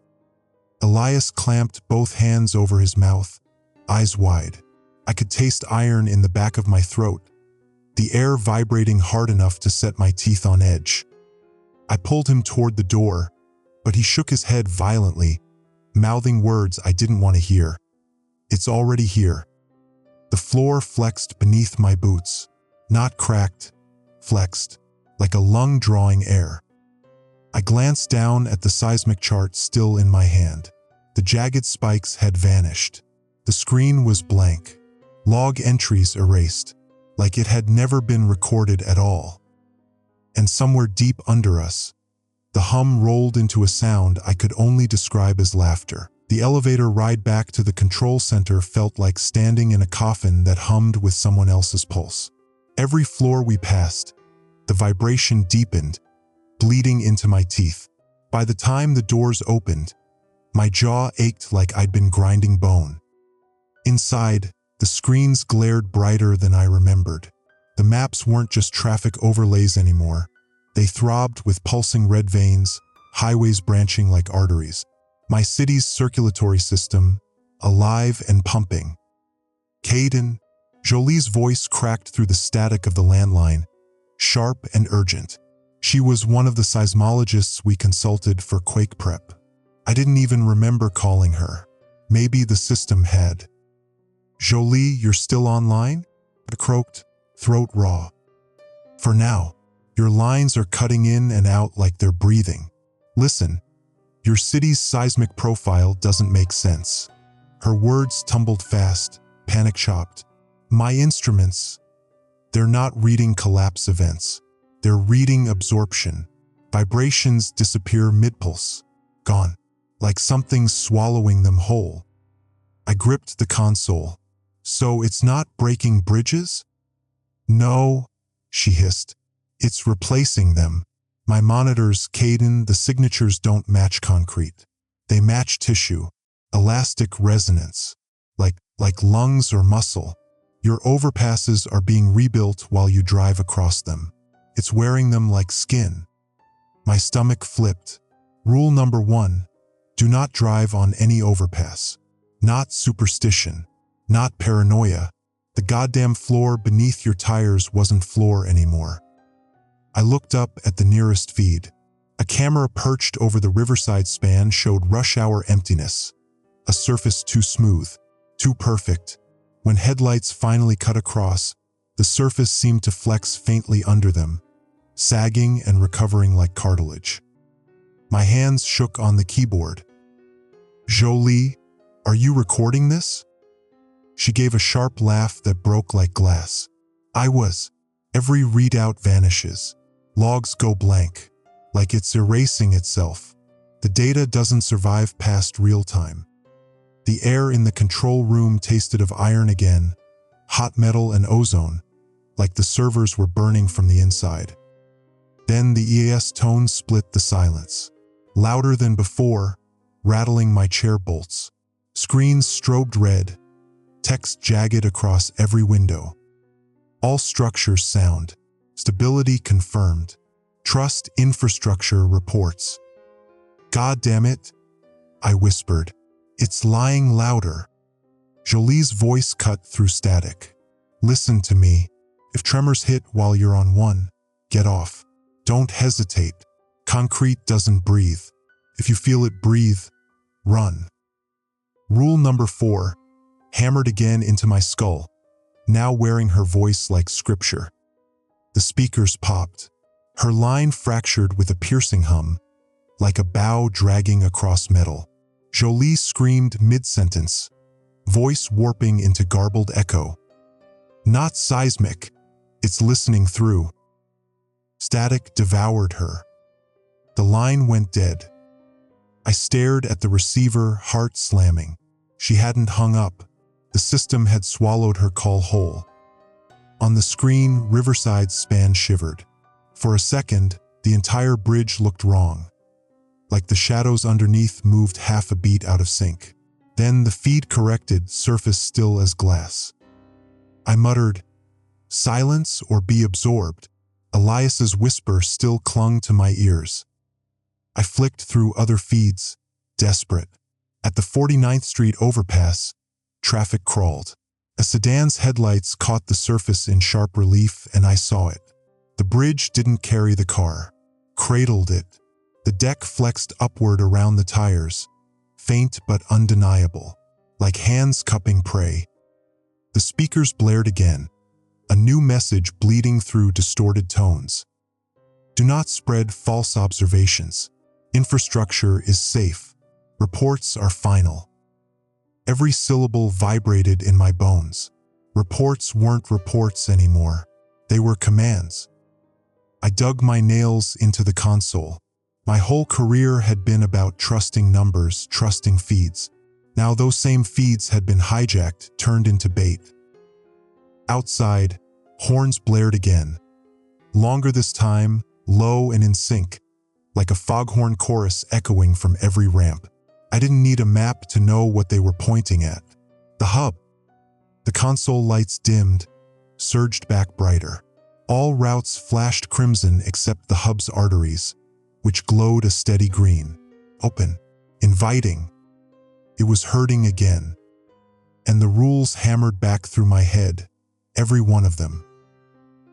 S1: Elias clamped both hands over his mouth, eyes wide. I could taste iron in the back of my throat, the air vibrating hard enough to set my teeth on edge. I pulled him toward the door, but he shook his head violently, mouthing words I didn't want to hear. It's already here. The floor flexed beneath my boots, not cracked, flexed, like a lung drawing air. I glanced down at the seismic chart still in my hand. The jagged spikes had vanished. The screen was blank, log entries erased, like it had never been recorded at all. And somewhere deep under us, the hum rolled into a sound I could only describe as laughter. The elevator ride back to the control center felt like standing in a coffin that hummed with someone else's pulse. Every floor we passed, the vibration deepened, bleeding into my teeth. By the time the doors opened, my jaw ached like I'd been grinding bone. Inside, the screens glared brighter than I remembered. The maps weren't just traffic overlays anymore. They throbbed with pulsing red veins, highways branching like arteries. My city's circulatory system, alive and pumping. Caden, Jolie's voice cracked through the static of the landline, sharp and urgent. She was one of the seismologists we consulted for quake prep. I didn't even remember calling her. Maybe the system had. Jolie, you're still online? I croaked, throat raw. For now, your lines are cutting in and out like they're breathing. Listen, your city's seismic profile doesn't make sense. Her words tumbled fast, panic-shocked. My instruments, they're not reading collapse events. They're reading absorption. Vibrations disappear mid-pulse, gone, like something's swallowing them whole. I gripped the console. So it's not breaking bridges? No, she hissed. It's replacing them. My monitors, Caden, the signatures don't match concrete. They match tissue, elastic resonance, like lungs or muscle. Your overpasses are being rebuilt while you drive across them. It's wearing them like skin. My stomach flipped. Rule number 1, do not drive on any overpass. Not superstition, not paranoia. The goddamn floor beneath your tires wasn't floor anymore. I looked up at the nearest feed. A camera perched over the riverside span showed rush hour emptiness. A surface too smooth, too perfect. When headlights finally cut across, the surface seemed to flex faintly under them, sagging and recovering like cartilage. My hands shook on the keyboard. Jolie, are you recording this? She gave a sharp laugh that broke like glass. I was. Every readout vanishes. Logs go blank, like it's erasing itself. The data doesn't survive past real time. The air in the control room tasted of iron again, hot metal and ozone, like the servers were burning from the inside. Then the EAS tones split the silence. Louder than before, rattling my chair bolts. Screens strobed red, text jagged across every window. All structures sound. Stability confirmed. Trust infrastructure reports. God damn it, I whispered. It's lying louder. Jolie's voice cut through static. Listen to me. If tremors hit while you're on one, get off. Don't hesitate. Concrete doesn't breathe. If you feel it breathe, run. Rule number 4, hammered again into my skull, now wearing her voice like scripture. The speakers popped. Her line fractured with a piercing hum, like a bow dragging across metal. Jolie screamed mid-sentence, voice warping into garbled echo. Not seismic, it's listening through. Static devoured her. The line went dead. I stared at the receiver, heart slamming. She hadn't hung up. The system had swallowed her call whole. On the screen, Riverside's span shivered. For a second, the entire bridge looked wrong, like the shadows underneath moved half a beat out of sync. Then the feed corrected, surface still as glass. I muttered, silence or be absorbed. Elias's whisper still clung to my ears. I flicked through other feeds, desperate. At the 49th Street overpass, traffic crawled. A sedan's headlights caught the surface in sharp relief, and I saw it. The bridge didn't carry the car, cradled it. The deck flexed upward around the tires, faint but undeniable, like hands cupping prey. The speakers blared again, a new message bleeding through distorted tones. Do not spread false observations. Infrastructure is safe. Reports are final. Every syllable vibrated in my bones. Reports weren't reports anymore. They were commands. I dug my nails into the console. My whole career had been about trusting numbers, trusting feeds. Now those same feeds had been hijacked, turned into bait. Outside, horns blared again. Longer this time, low and in sync, like a foghorn chorus echoing from every ramp. I didn't need a map to know what they were pointing at. The hub. The console lights dimmed, surged back brighter. All routes flashed crimson except the hub's arteries, which glowed a steady green. Open. Inviting. It was hurting again. And the rules hammered back through my head, every one of them.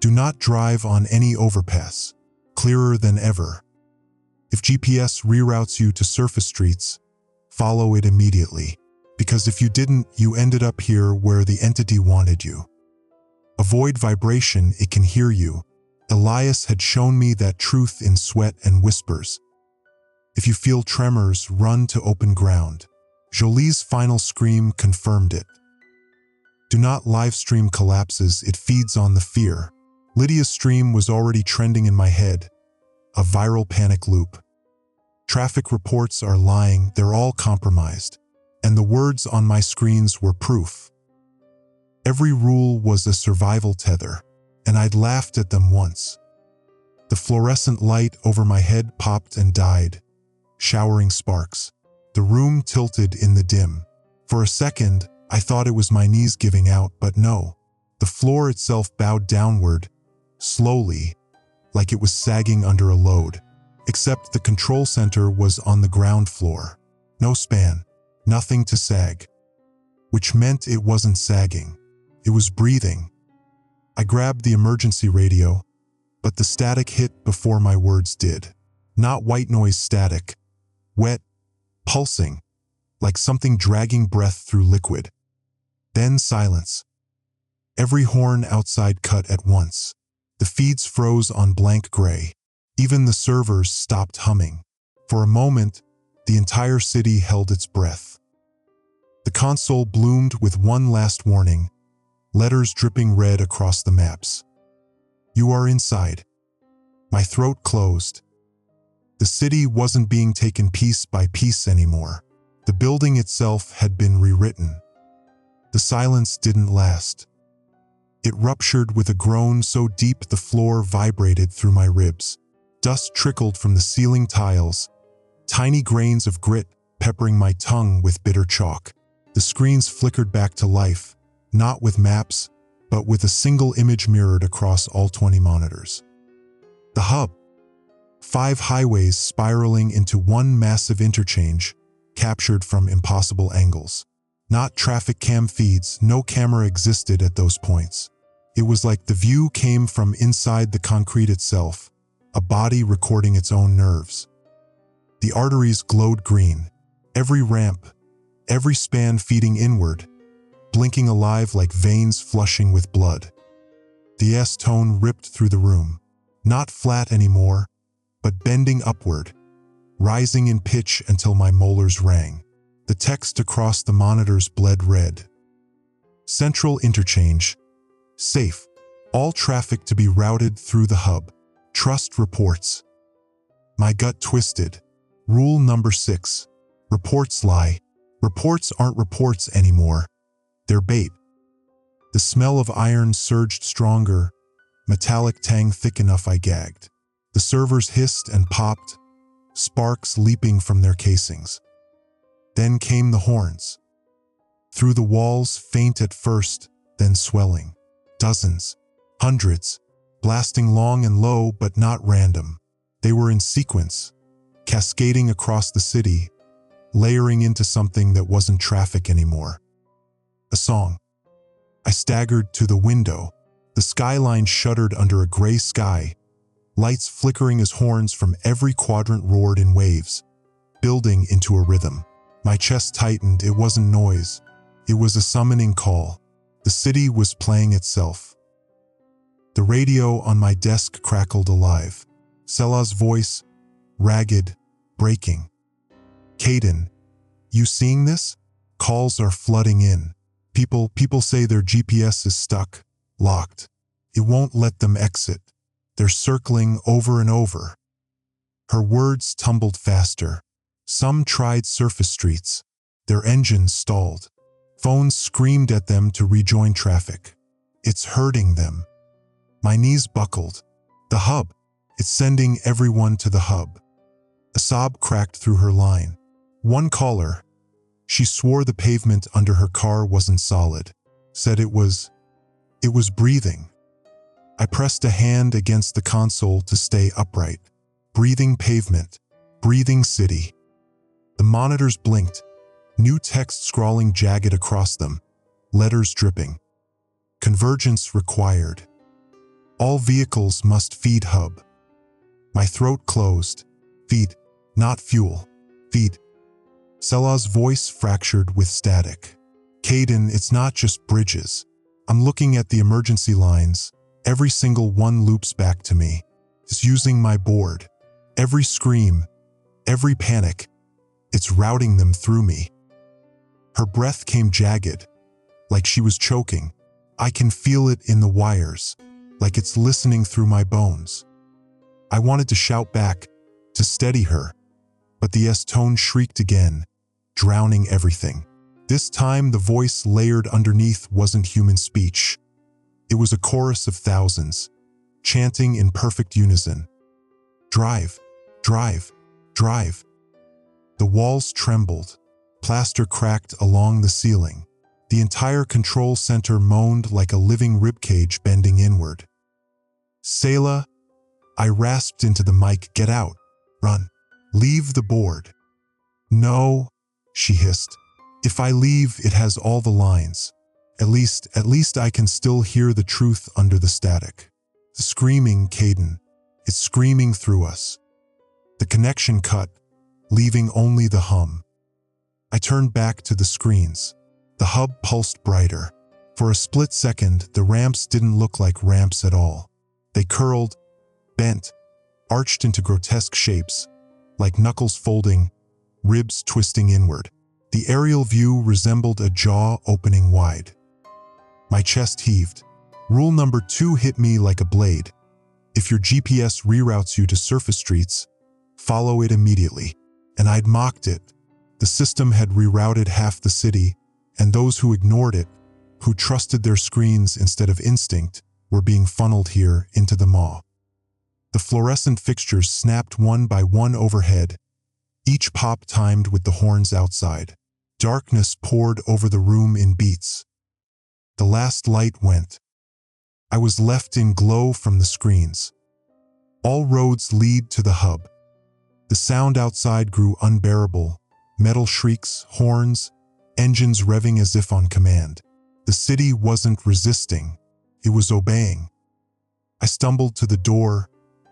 S1: Do not drive on any overpass. Clearer than ever. If GPS reroutes you to surface streets, follow it immediately, because if you didn't, you ended up here where the entity wanted you. Avoid vibration, it can hear you. Elias had shown me that truth in sweat and whispers. If you feel tremors, run to open ground. Jolie's final scream confirmed it. Do not livestream collapses, it feeds on the fear. Lydia's stream was already trending in my head, a viral panic loop. Traffic reports are lying, they're all compromised. And the words on my screens were proof. Every rule was a survival tether. and I'd laughed at them once. The fluorescent light over my head popped and died, showering sparks. The room tilted in the dim. For a second, I thought it was my knees giving out, but no. The floor itself bowed downward, slowly, like it was sagging under a load. Except the control center was on the ground floor. No span, nothing to sag. Which meant it wasn't sagging. It was breathing. I grabbed the emergency radio, but the static hit before my words did. Not white noise static. Wet, pulsing, like something dragging breath through liquid. Then silence. Every horn outside cut at once. The feeds froze on blank gray. Even the servers stopped humming. For a moment, the entire city held its breath. The console bloomed with one last warning, letters dripping red across the maps. You are inside. My throat closed. The city wasn't being taken piece by piece anymore. The building itself had been rewritten. The silence didn't last. It ruptured with a groan so deep the floor vibrated through my ribs. Dust trickled from the ceiling tiles, tiny grains of grit peppering my tongue with bitter chalk. The screens flickered back to life, not with maps, but with a single image mirrored across all 20 monitors. The hub. 5 highways spiraling into one massive interchange, captured from impossible angles. Not traffic cam feeds, no camera existed at those points. It was like the view came from inside the concrete itself, a body recording its own nerves. The arteries glowed green, every ramp, every span feeding inward, blinking alive like veins flushing with blood. The S-tone ripped through the room, not flat anymore, but bending upward, rising in pitch until my molars rang. The text across the monitors bled red. Central interchange. Safe. All traffic to be routed through the hub. Trust reports. My gut twisted. Rule number 6. Reports lie. Reports aren't reports anymore. They're bait. The smell of iron surged stronger, metallic tang thick enough I gagged. The servers hissed and popped, sparks leaping from their casings. Then came the horns. Through the walls, faint at first, then swelling. Dozens, hundreds, blasting long and low but not random. They were in sequence, cascading across the city, layering into something that wasn't traffic anymore. A song. I staggered to the window. The skyline shuddered under a gray sky, lights flickering as horns from every quadrant roared in waves, building into a rhythm. My chest tightened. It wasn't noise. It was a summoning call. The city was playing itself. The radio on my desk crackled alive. Selah's voice, ragged, breaking. Caden, you seeing this? Calls are flooding in. People say their GPS is stuck, locked. It won't let them exit. They're circling over and over. Her words tumbled faster. Some tried surface streets. Their engines stalled. Phones screamed at them to rejoin traffic. It's hurting them. My knees buckled. The hub. It's sending everyone to the hub. A sob cracked through her line. One caller. She swore the pavement under her car wasn't solid. Said it was breathing. I pressed a hand against the console to stay upright. Breathing pavement. Breathing city. The monitors blinked. New text scrawling jagged across them. Letters dripping. Convergence required. All vehicles must feed hub. My throat closed. Feed, not fuel. Feed. Selah's voice fractured with static. Caden, it's not just bridges. I'm looking at the emergency lines. Every single one loops back to me. It's using my board. Every scream, every panic, it's routing them through me. Her breath came jagged, like she was choking. I can feel it in the wires, like it's listening through my bones. I wanted to shout back, to steady her, but the S-tone shrieked again, drowning everything. This time the voice layered underneath wasn't human speech. It was a chorus of thousands, chanting in perfect unison. Drive, drive, drive. The walls trembled. Plaster cracked along the ceiling. The entire control center moaned like a living ribcage bending inward. Selah, I rasped into the mic, get out, run, leave the board. No, she hissed. If I leave, it has all the lines. At least I can still hear the truth under the static. The screaming, Caden. It's screaming through us. The connection cut, leaving only the hum. I turned back to the screens. The hub pulsed brighter. For a split second, the ramps didn't look like ramps at all. They curled, bent, arched into grotesque shapes, like knuckles folding, ribs twisting inward. The aerial view resembled a jaw opening wide. My chest heaved. Rule number 2 hit me like a blade. If your GPS reroutes you to surface streets, follow it immediately. And I'd mocked it. The system had rerouted half the city, and those who ignored it, who trusted their screens instead of instinct, were being funneled here into the maw. The fluorescent fixtures snapped one by one overhead, each pop timed with the horns outside. Darkness poured over the room in beats. The last light went. I was left in glow from the screens. All roads lead to the hub. The sound outside grew unbearable. Metal shrieks, horns, engines revving as if on command. The city wasn't resisting. It was obeying. I stumbled to the door,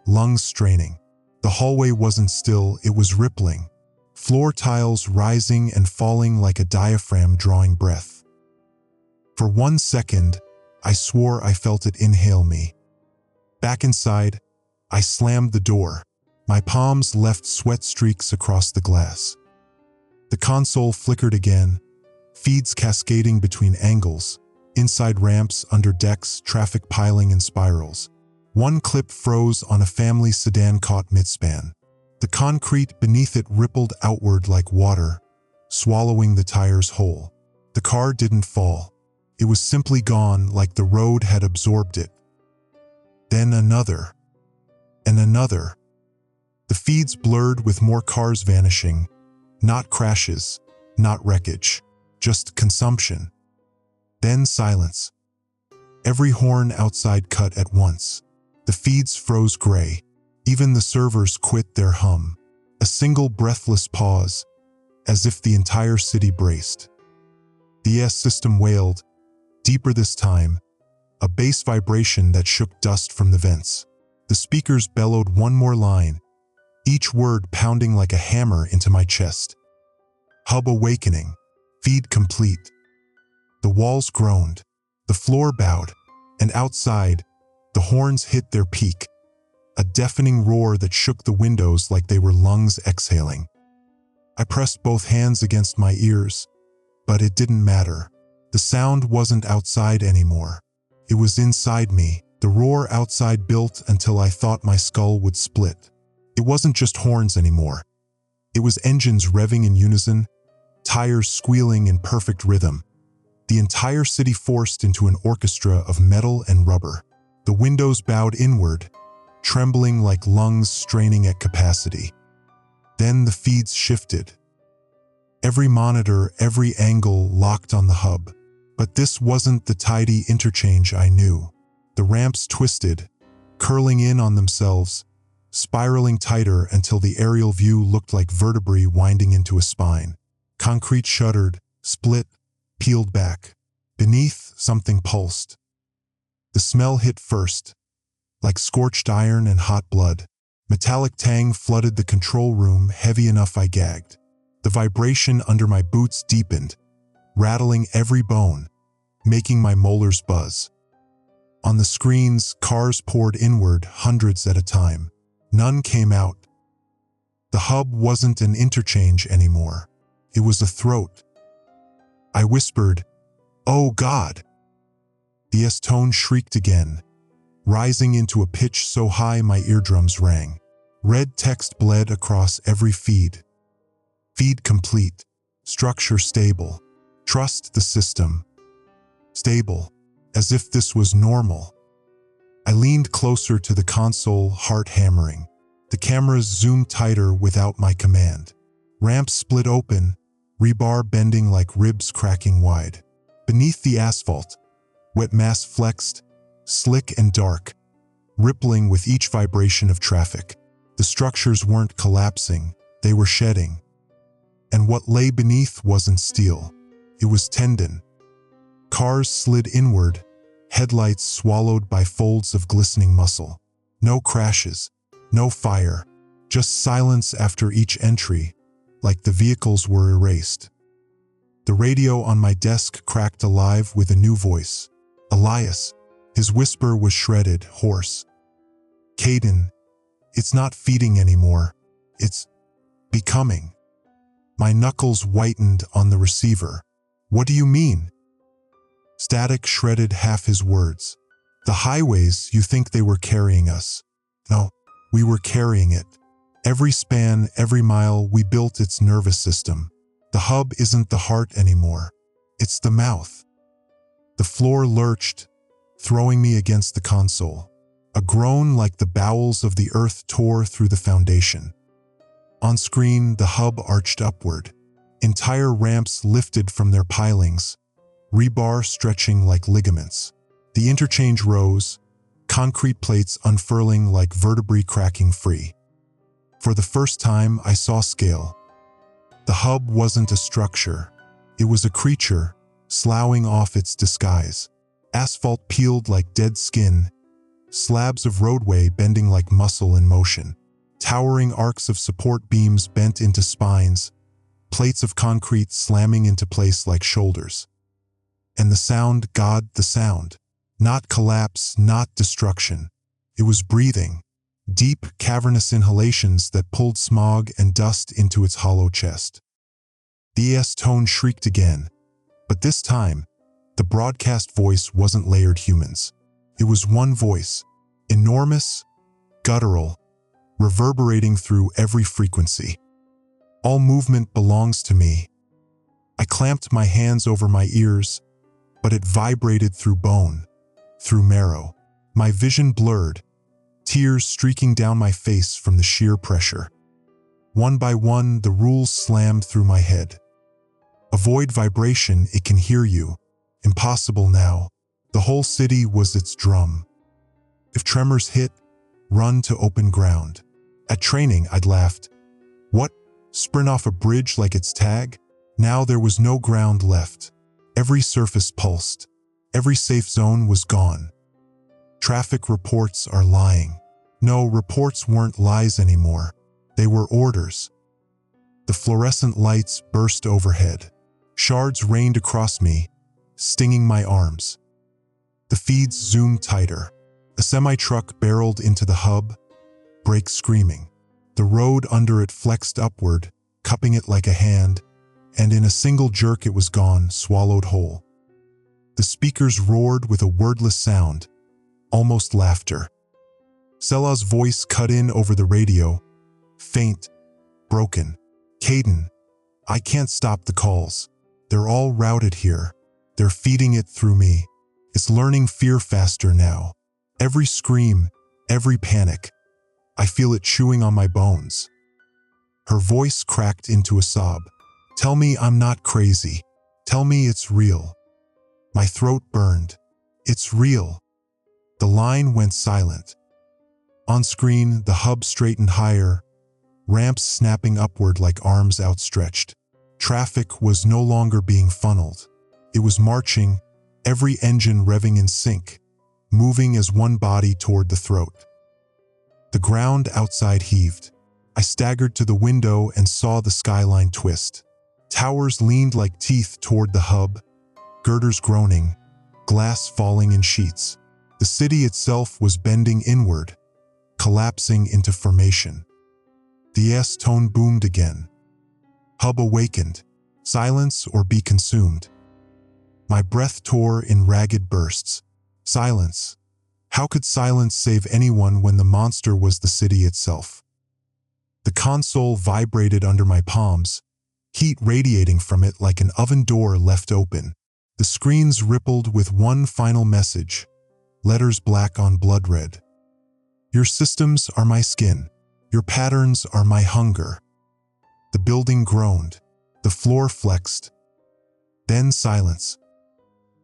S1: lungs straining. The hallway wasn't still, it was rippling. Floor tiles rising and falling like a diaphragm drawing breath. For 1 second, I swore I felt it inhale me. Back inside, I slammed the door. My palms left sweat streaks across the glass. The console flickered again, feeds cascading between angles, inside ramps, under decks, traffic piling in spirals. One clip froze on a family sedan caught midspan. The concrete beneath it rippled outward like water, swallowing the tires whole. The car didn't fall. It was simply gone, like the road had absorbed it. Then another, and another. The feeds blurred with more cars vanishing. Not crashes, not wreckage, just consumption. Then silence. Every horn outside cut at once. The feeds froze gray. Even the servers quit their hum. A single breathless pause, as if the entire city braced. The S-system wailed, deeper this time, a bass vibration that shook dust from the vents. The speakers bellowed one more line, each word pounding like a hammer into my chest. Hub awakening. Feed complete. The walls groaned. The floor bowed. And outside, the horns hit their peak. A deafening roar that shook the windows like they were lungs exhaling. I pressed both hands against my ears, but it didn't matter. The sound wasn't outside anymore. It was inside me. The roar outside built until I thought my skull would split. It wasn't just horns anymore. It was engines revving in unison, tires squealing in perfect rhythm. The entire city forced into an orchestra of metal and rubber. The windows bowed inward, trembling like lungs straining at capacity. Then the feeds shifted. Every monitor, every angle locked on the hub. But this wasn't the tidy interchange I knew. The ramps twisted, curling in on themselves, spiraling tighter until the aerial view looked like vertebrae winding into a spine. Concrete shuddered, split, peeled back. Beneath, something pulsed. The smell hit first, like scorched iron and hot blood. Metallic tang flooded the control room, heavy enough I gagged. The vibration under my boots deepened, rattling every bone, making my molars buzz. On the screens, cars poured inward, hundreds at a time. None came out. The hub wasn't an interchange anymore. It was a throat. I whispered, "Oh God!" The S-tone shrieked again, rising into a pitch so high my eardrums rang. Red text bled across every feed. Feed complete. Structure stable. Trust the system. Stable. as if this was normal. I leaned closer to the console, heart hammering. The cameras zoomed tighter without my command. Ramps split open, rebar bending like ribs cracking wide. Beneath the asphalt, wet mass flexed, slick and dark, rippling with each vibration of traffic. The structures weren't collapsing, they were shedding. And what lay beneath wasn't steel, it was tendon. Cars slid inward, headlights swallowed by folds of glistening muscle. No crashes, no fire, just silence after each entry, like the vehicles were erased. The radio on my desk cracked alive with a new voice. Elias. His whisper was shredded, hoarse. Caden, it's not feeding anymore. It's becoming. My knuckles whitened on the receiver. What do you mean? Static shredded half his words. The highways, you think they were carrying us. No, we were carrying it. Every span, every mile, we built its nervous system. The hub isn't the heart anymore. It's the mouth. The floor lurched, throwing me against the console. A groan like the bowels of the earth tore through the foundation. On screen, the hub arched upward. Entire ramps lifted from their pilings, rebar stretching like ligaments. The interchange rose, concrete plates unfurling like vertebrae cracking free. For the first time, I saw scale. The hub wasn't a structure. It was a creature, sloughing off its disguise. Asphalt peeled like dead skin, slabs of roadway bending like muscle in motion. Towering arcs of support beams bent into spines, plates of concrete slamming into place like shoulders. And the sound, God, the sound. Not collapse, not destruction. It was breathing. Deep, cavernous inhalations that pulled smog and dust into its hollow chest. The ES tone shrieked again, but this time, the broadcast voice wasn't layered humans. It was one voice, enormous, guttural, reverberating through every frequency. All movement belongs to me. I clamped my hands over my ears, but it vibrated through bone, through marrow. My vision blurred, tears streaking down my face from the sheer pressure. One by one, the rules slammed through my head. Avoid vibration, it can hear you. Impossible now. The whole city was its drum. If tremors hit, run to open ground. At training, I'd laughed. What? Sprint off a bridge like its tag? Now there was no ground left. Every surface pulsed. Every safe zone was gone. Traffic reports are lying. No, reports weren't lies anymore. They were orders. The fluorescent lights burst overhead. Shards rained across me, stinging my arms. The feeds zoomed tighter. A semi-truck barreled into the hub, brakes screaming. The road under it flexed upward, cupping it like a hand, and in a single jerk it was gone, swallowed whole. The speakers roared with a wordless sound, almost laughter. Selah's voice cut in over the radio, faint, broken. Caden, I can't stop the calls. They're all routed here. They're feeding it through me. It's learning fear faster now. Every scream, every panic. I feel it chewing on my bones. Her voice cracked into a sob. Tell me I'm not crazy. Tell me it's real. My throat burned. It's real. The line went silent. On screen, the hub straightened higher, ramps snapping upward like arms outstretched. Traffic was no longer being funneled. It was marching, every engine revving in sync, moving as one body toward the throat. The ground outside heaved. I staggered to the window and saw the skyline twist. Towers leaned like teeth toward the hub, girders groaning, glass falling in sheets. The city itself was bending inward, collapsing into formation. The S tone boomed again. Hub awakened. Silence or be consumed. My breath tore in ragged bursts. Silence. How could silence save anyone when the monster was the city itself? The console vibrated under my palms, heat radiating from it like an oven door left open. The screens rippled with one final message, letters black on blood red. Your systems are my skin. Your patterns are my hunger. The building groaned. The floor flexed. Then silence.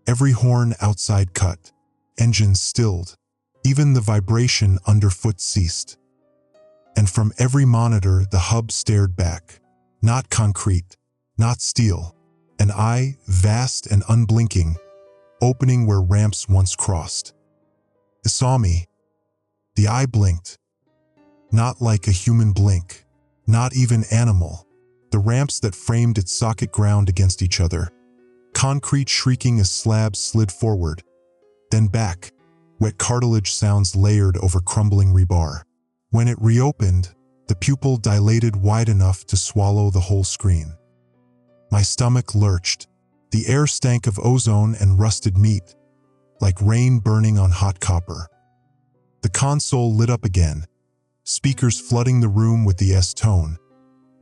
S1: Every horn outside cut. Engines stilled. Even the vibration underfoot ceased. And from every monitor, the hub stared back. Not concrete, not steel. An eye, vast and unblinking, opening where ramps once crossed. It saw me. The eye blinked. Not like a human blink, not even animal. The ramps that framed its socket ground against each other. Concrete shrieking as slabs slid forward, then back, wet cartilage sounds layered over crumbling rebar. When it reopened, the pupil dilated wide enough to swallow the whole screen. My stomach lurched. The air stank of ozone and rusted meat, like rain burning on hot copper. The console lit up again, speakers flooding the room with the S-tone,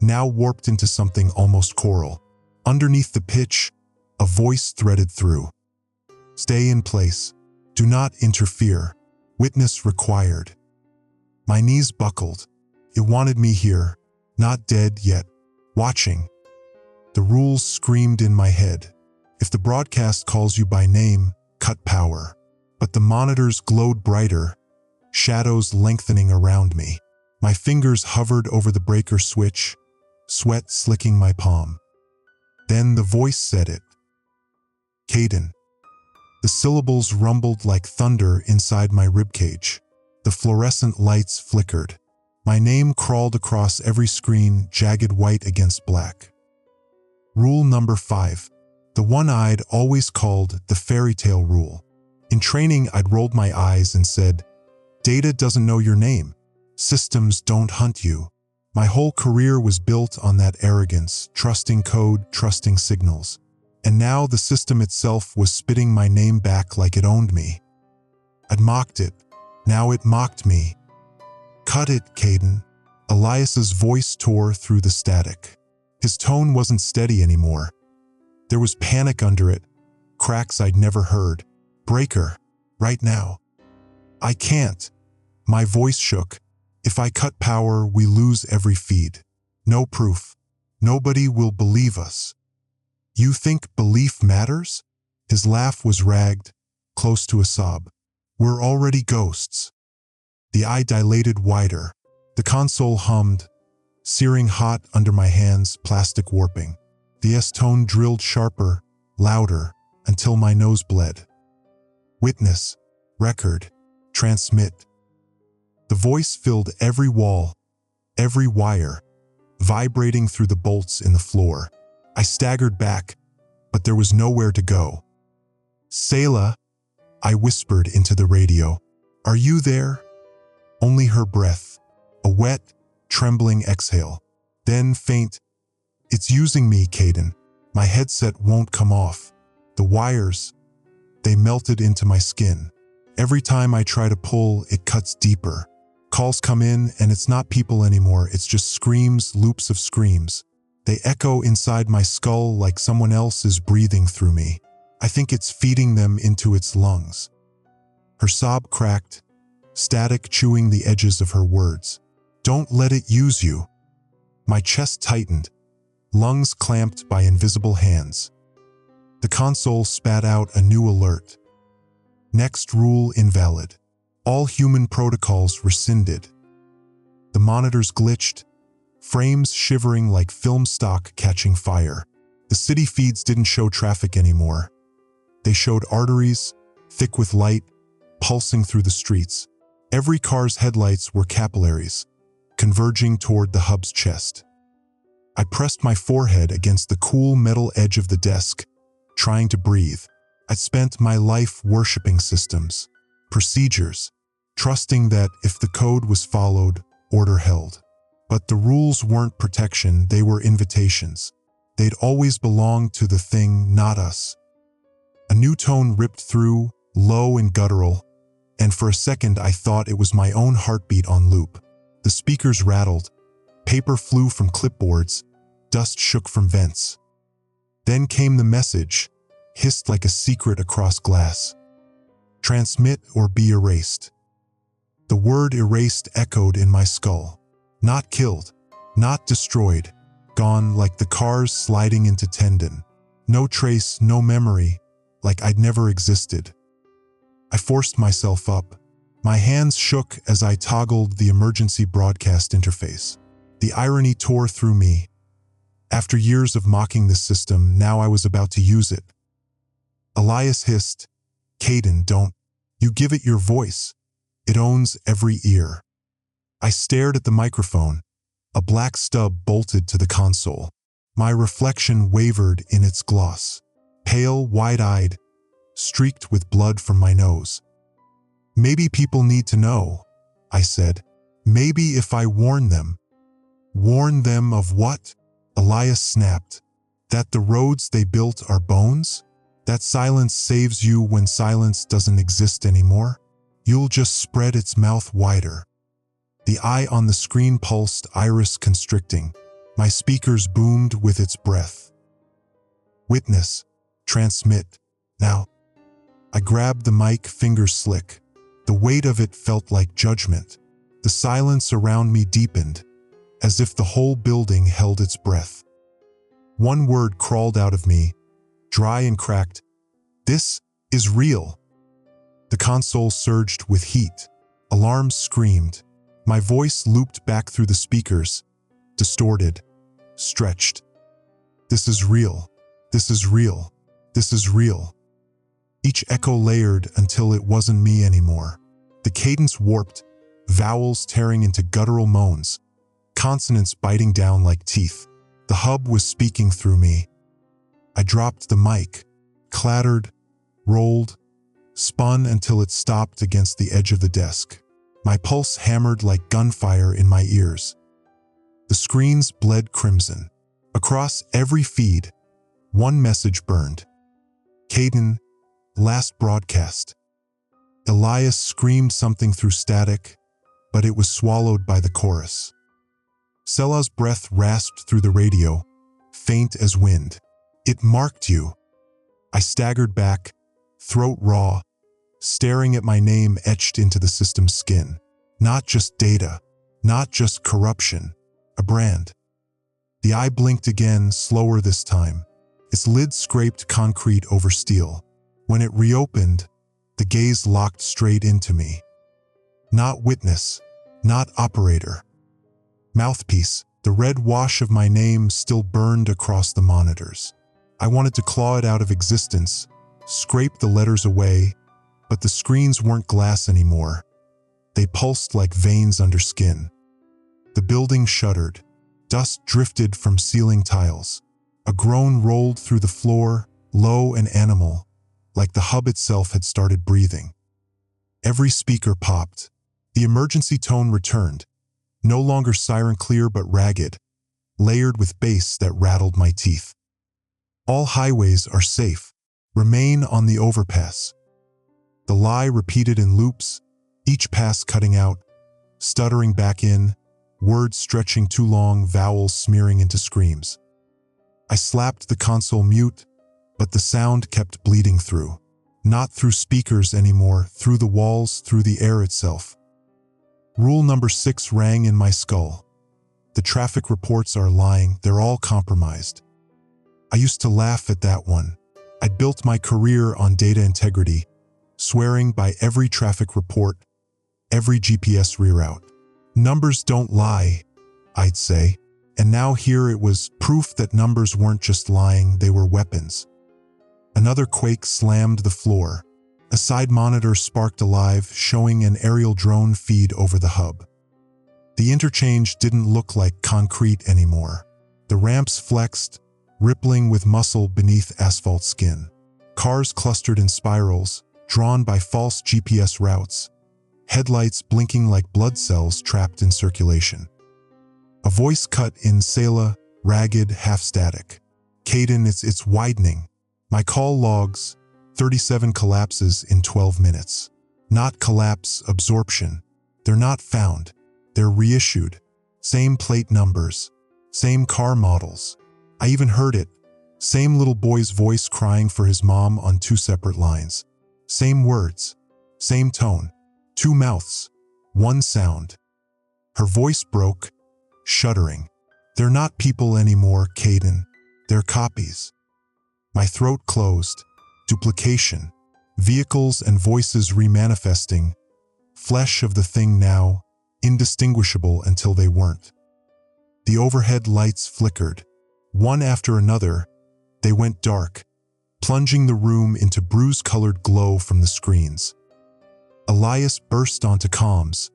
S1: now warped into something almost choral. Underneath the pitch, a voice threaded through. Stay in place. Do not interfere. Witness required. My knees buckled. It wanted me here, not dead yet, watching. The rules screamed in my head. If the broadcast calls you by name, cut power. But the monitors glowed brighter, shadows lengthening around me. My fingers hovered over the breaker switch, sweat slicking my palm. Then the voice said it. Caden. The syllables rumbled like thunder inside my ribcage. The fluorescent lights flickered. My name crawled across every screen, jagged white against black. Rule number 5. The one I'd always called the fairy tale rule. In training, I'd rolled my eyes and said, data doesn't know your name. Systems don't hunt you. My whole career was built on that arrogance, trusting code, trusting signals. And now the system itself was spitting my name back like it owned me. I'd mocked it. Now it mocked me. Cut it, Caden. Elias's voice tore through the static. His tone wasn't steady anymore. There was panic under it, cracks I'd never heard. Breaker, right now. I can't. My voice shook. If I cut power, we lose every feed. No proof. Nobody will believe us. You think belief matters? His laugh was ragged, close to a sob. We're already ghosts. The eye dilated wider. The console hummed, searing hot under my hands, plastic warping. The S-tone drilled sharper, louder, until my nose bled. Witness, record, transmit. The voice filled every wall, every wire, vibrating through the bolts in the floor. I staggered back, but there was nowhere to go. Selah, I whispered into the radio. Are you there? Only her breath, a wet, trembling exhale. Then faint. It's using me, Caden. My headset won't come off. The wires, they melted into my skin. Every time I try to pull, it cuts deeper. Calls come in, and it's not people anymore. It's just screams, loops of screams. They echo inside my skull like someone else is breathing through me. I think it's feeding them into its lungs. Her sob cracked, static chewing the edges of her words. Don't let it use you. My chest tightened, lungs clamped by invisible hands. The console spat out a new alert. Next rule invalid. All human protocols rescinded. The monitors glitched, frames shivering like film stock catching fire. The city feeds didn't show traffic anymore. They showed arteries, thick with light, pulsing through the streets. Every car's headlights were capillaries, converging toward the hub's chest. I pressed my forehead against the cool metal edge of the desk, trying to breathe. I'd spent my life worshipping systems, procedures, trusting that if the code was followed, order held. But the rules weren't protection, they were invitations. They'd always belonged to the thing, not us. A new tone ripped through, low and guttural, and for a second I thought it was my own heartbeat on loop. The speakers rattled, paper flew from clipboards, dust shook from vents. Then came the message, hissed like a secret across glass. Transmit or be erased. The word erased echoed in my skull. Not killed, not destroyed, gone like the cars sliding into tendon. No trace, no memory, like I'd never existed. I forced myself up. My hands shook as I toggled the emergency broadcast interface. The irony tore through me. After years of mocking the system, now I was about to use it. Elias hissed, "Caden, don't. You give it your voice. It owns every ear." I stared at the microphone, a black stub bolted to the console. My reflection wavered in its gloss. Pale, wide-eyed, streaked with blood from my nose. "Maybe people need to know," I said. "Maybe if I warn them." "Warn them of what?" Elias snapped. "That the roads they built are bones? That silence saves you when silence doesn't exist anymore? You'll just spread its mouth wider." The eye on the screen pulsed, iris constricting. My speakers boomed with its breath. "Witness. Transmit. Now." I grabbed the mic, fingers slick. The weight of it felt like judgment. The silence around me deepened, as if the whole building held its breath. One word crawled out of me, dry and cracked. "This is real." The console surged with heat. Alarms screamed. My voice looped back through the speakers, distorted, stretched. "This is real. This is real. This is real." Each echo layered until it wasn't me anymore. The cadence warped, vowels tearing into guttural moans, consonants biting down like teeth. The hub was speaking through me. I dropped the mic, clattered, rolled, spun until it stopped against the edge of the desk. My pulse hammered like gunfire in my ears. The screens bled crimson. Across every feed, one message burned. "Caden, last broadcast." Elias screamed something through static, but it was swallowed by the chorus. Selah's breath rasped through the radio, faint as wind. "It marked you." I staggered back, throat raw, staring at my name etched into the system's skin. Not just data, not just corruption, a brand. The eye blinked again, slower this time. Its lid scraped concrete over steel. When it reopened, the gaze locked straight into me. Not witness, not operator. Mouthpiece, the red wash of my name still burned across the monitors. I wanted to claw it out of existence, scrape the letters away, but the screens weren't glass anymore. They pulsed like veins under skin. The building shuddered. Dust drifted from ceiling tiles. A groan rolled through the floor, low and animal, like the hub itself had started breathing. Every speaker popped. The emergency tone returned, no longer siren clear but ragged, layered with bass that rattled my teeth. "All highways are safe. Remain on the overpass." The lie repeated in loops, each pass cutting out, stuttering back in, words stretching too long, vowels smearing into screams. I slapped the console mute, but the sound kept bleeding through. Not through speakers anymore, through the walls, through the air itself. Rule number 6 rang in my skull. The traffic reports are lying, they're all compromised. I used to laugh at that one. I'd built my career on data integrity, swearing by every traffic report, every GPS reroute. Numbers don't lie, I'd say. And now here it was, proof that numbers weren't just lying, they were weapons. Another quake slammed the floor. A side monitor sparked alive, showing an aerial drone feed over the hub. The interchange didn't look like concrete anymore. The ramps flexed, rippling with muscle beneath asphalt skin. Cars clustered in spirals, drawn by false GPS routes, headlights blinking like blood cells trapped in circulation. A voice cut in Selah, ragged, half-static. "Caden, it's widening. My call logs, 37 collapses in 12 minutes. Not collapse, absorption. They're not found. They're reissued. Same plate numbers. Same car models. I even heard it. Same little boy's voice crying for his mom on two separate lines. Same words, same tone, two mouths, one sound. Her voice broke, shuddering. They're not people anymore, Caden. They're copies. My throat closed. Duplication. Vehicles and voices remanifesting. Flesh of the thing now, indistinguishable until they weren't. The overhead lights flickered. One after another, they went dark, plunging the room into bruise-colored glow from the screens. Elias burst onto comms,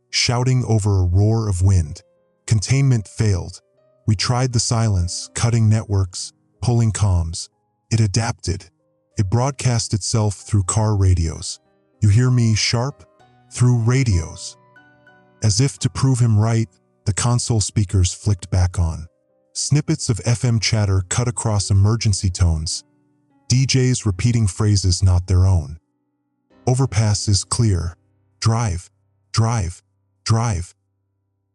S1: shouting over a roar of wind. Containment failed. We tried the silence, cutting networks, pulling comms. It adapted. It broadcast itself through car radios. You hear me, sharp? Through radios. As if to prove him right, the console speakers flicked back on. Snippets of FM chatter cut across emergency tones. DJs repeating phrases not their own. Overpass is clear. Drive, drive, drive.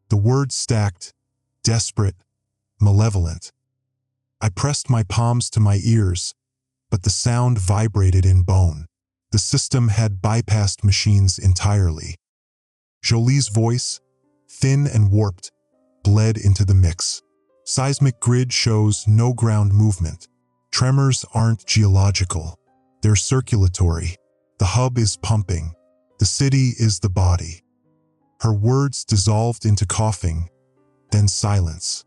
S1: The words stacked, desperate, malevolent. I pressed my palms to my ears, but the sound vibrated in bone. The system had bypassed machines entirely. Jolie's voice, thin and warped, bled into the mix. Seismic grid shows no ground movement. Tremors aren't geological. They're circulatory. The hub is pumping. The city is the body. Her words dissolved into coughing, then silence.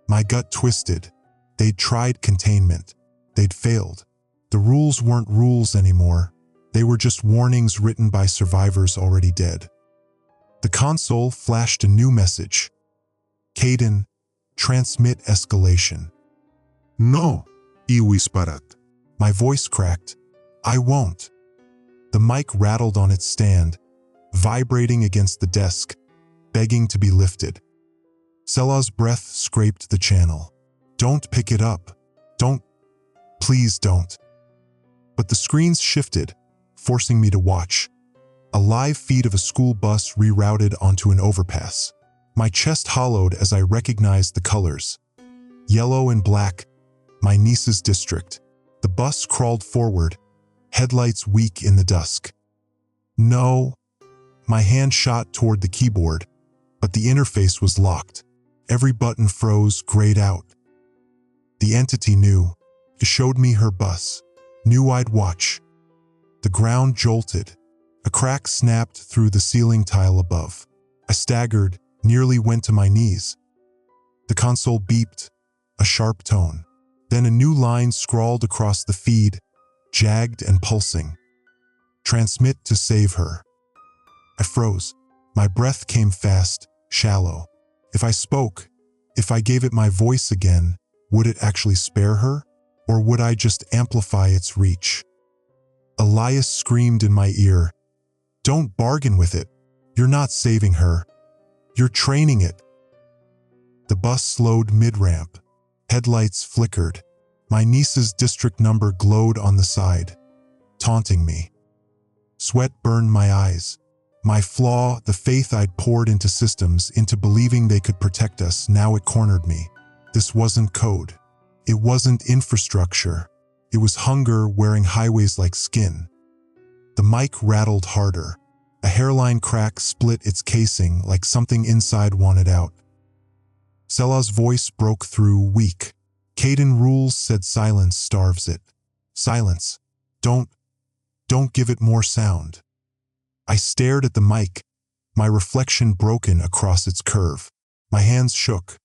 S1: My gut twisted. They'd tried containment. They'd failed. The rules weren't rules anymore. They were just warnings written by survivors already dead. The console flashed a new message. Caden, transmit escalation.
S2: No, iwisparat.
S1: My voice cracked. I won't. The mic rattled on its stand, vibrating against the desk, begging to be lifted. Selah's breath scraped the channel. Don't pick it up. Don't. Please don't. But the screens shifted, forcing me to watch. A live feed of a school bus rerouted onto an overpass. My chest hollowed as I recognized the colors. Yellow and black, my niece's district. The bus crawled forward, headlights weak in the dusk. No. My hand shot toward the keyboard, but the interface was locked. Every button froze, grayed out. The entity knew. It showed me her bus. Knew I'd watch. The ground jolted. A crack snapped through the ceiling tile above. I staggered, nearly went to my knees. The console beeped, a sharp tone. Then a new line scrawled across the feed, jagged and pulsing. Transmit to save her. I froze. My breath came fast, shallow. If I spoke, if I gave it my voice again, would it actually spare her? Or would I just amplify its reach? Elias screamed in my ear, "Don't bargain with it. You're not saving her. You're training it." The bus slowed mid-ramp. Headlights flickered. My niece's district number glowed on the side, taunting me. Sweat burned my eyes. My flaw, the faith I'd poured into systems, into believing they could protect us, now it cornered me. This wasn't code. It wasn't infrastructure. It was hunger wearing highways like skin. The mic rattled harder. A hairline crack split its casing like something inside wanted out. Selah's voice broke through, weak. Caden rules said silence starves it. Silence. Don't give it more sound. I stared at the mic, my reflection broken across its curve. My hands shook.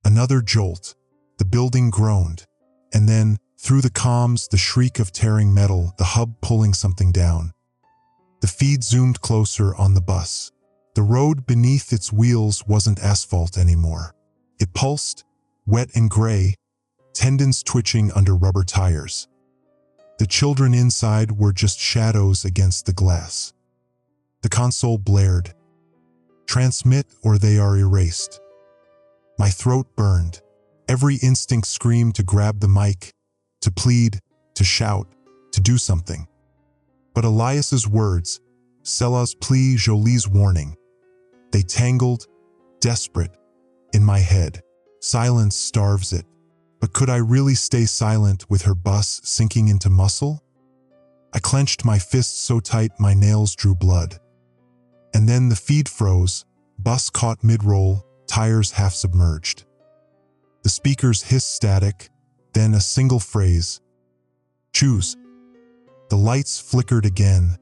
S1: Another jolt. The building groaned. And then, through the comms, the shriek of tearing metal, the hub pulling something down. The feed zoomed closer on the bus. The road beneath its wheels wasn't asphalt anymore. It pulsed, wet and gray, tendons twitching under rubber tires. The children inside were just shadows against the glass. The console blared. Transmit or they are erased. My throat burned. Every instinct screamed to grab the mic, to plead, to shout, to do something. But Elias's words, Selah's plea, Jolie's warning, they tangled, desperate, in my head. Silence starves it. But could I really stay silent with her bus sinking into muscle? I clenched my fists so tight my nails drew blood. And then the feed froze, bus caught mid-roll, tires half submerged. The speakers hissed static, then a single phrase. Choose. The lights flickered again,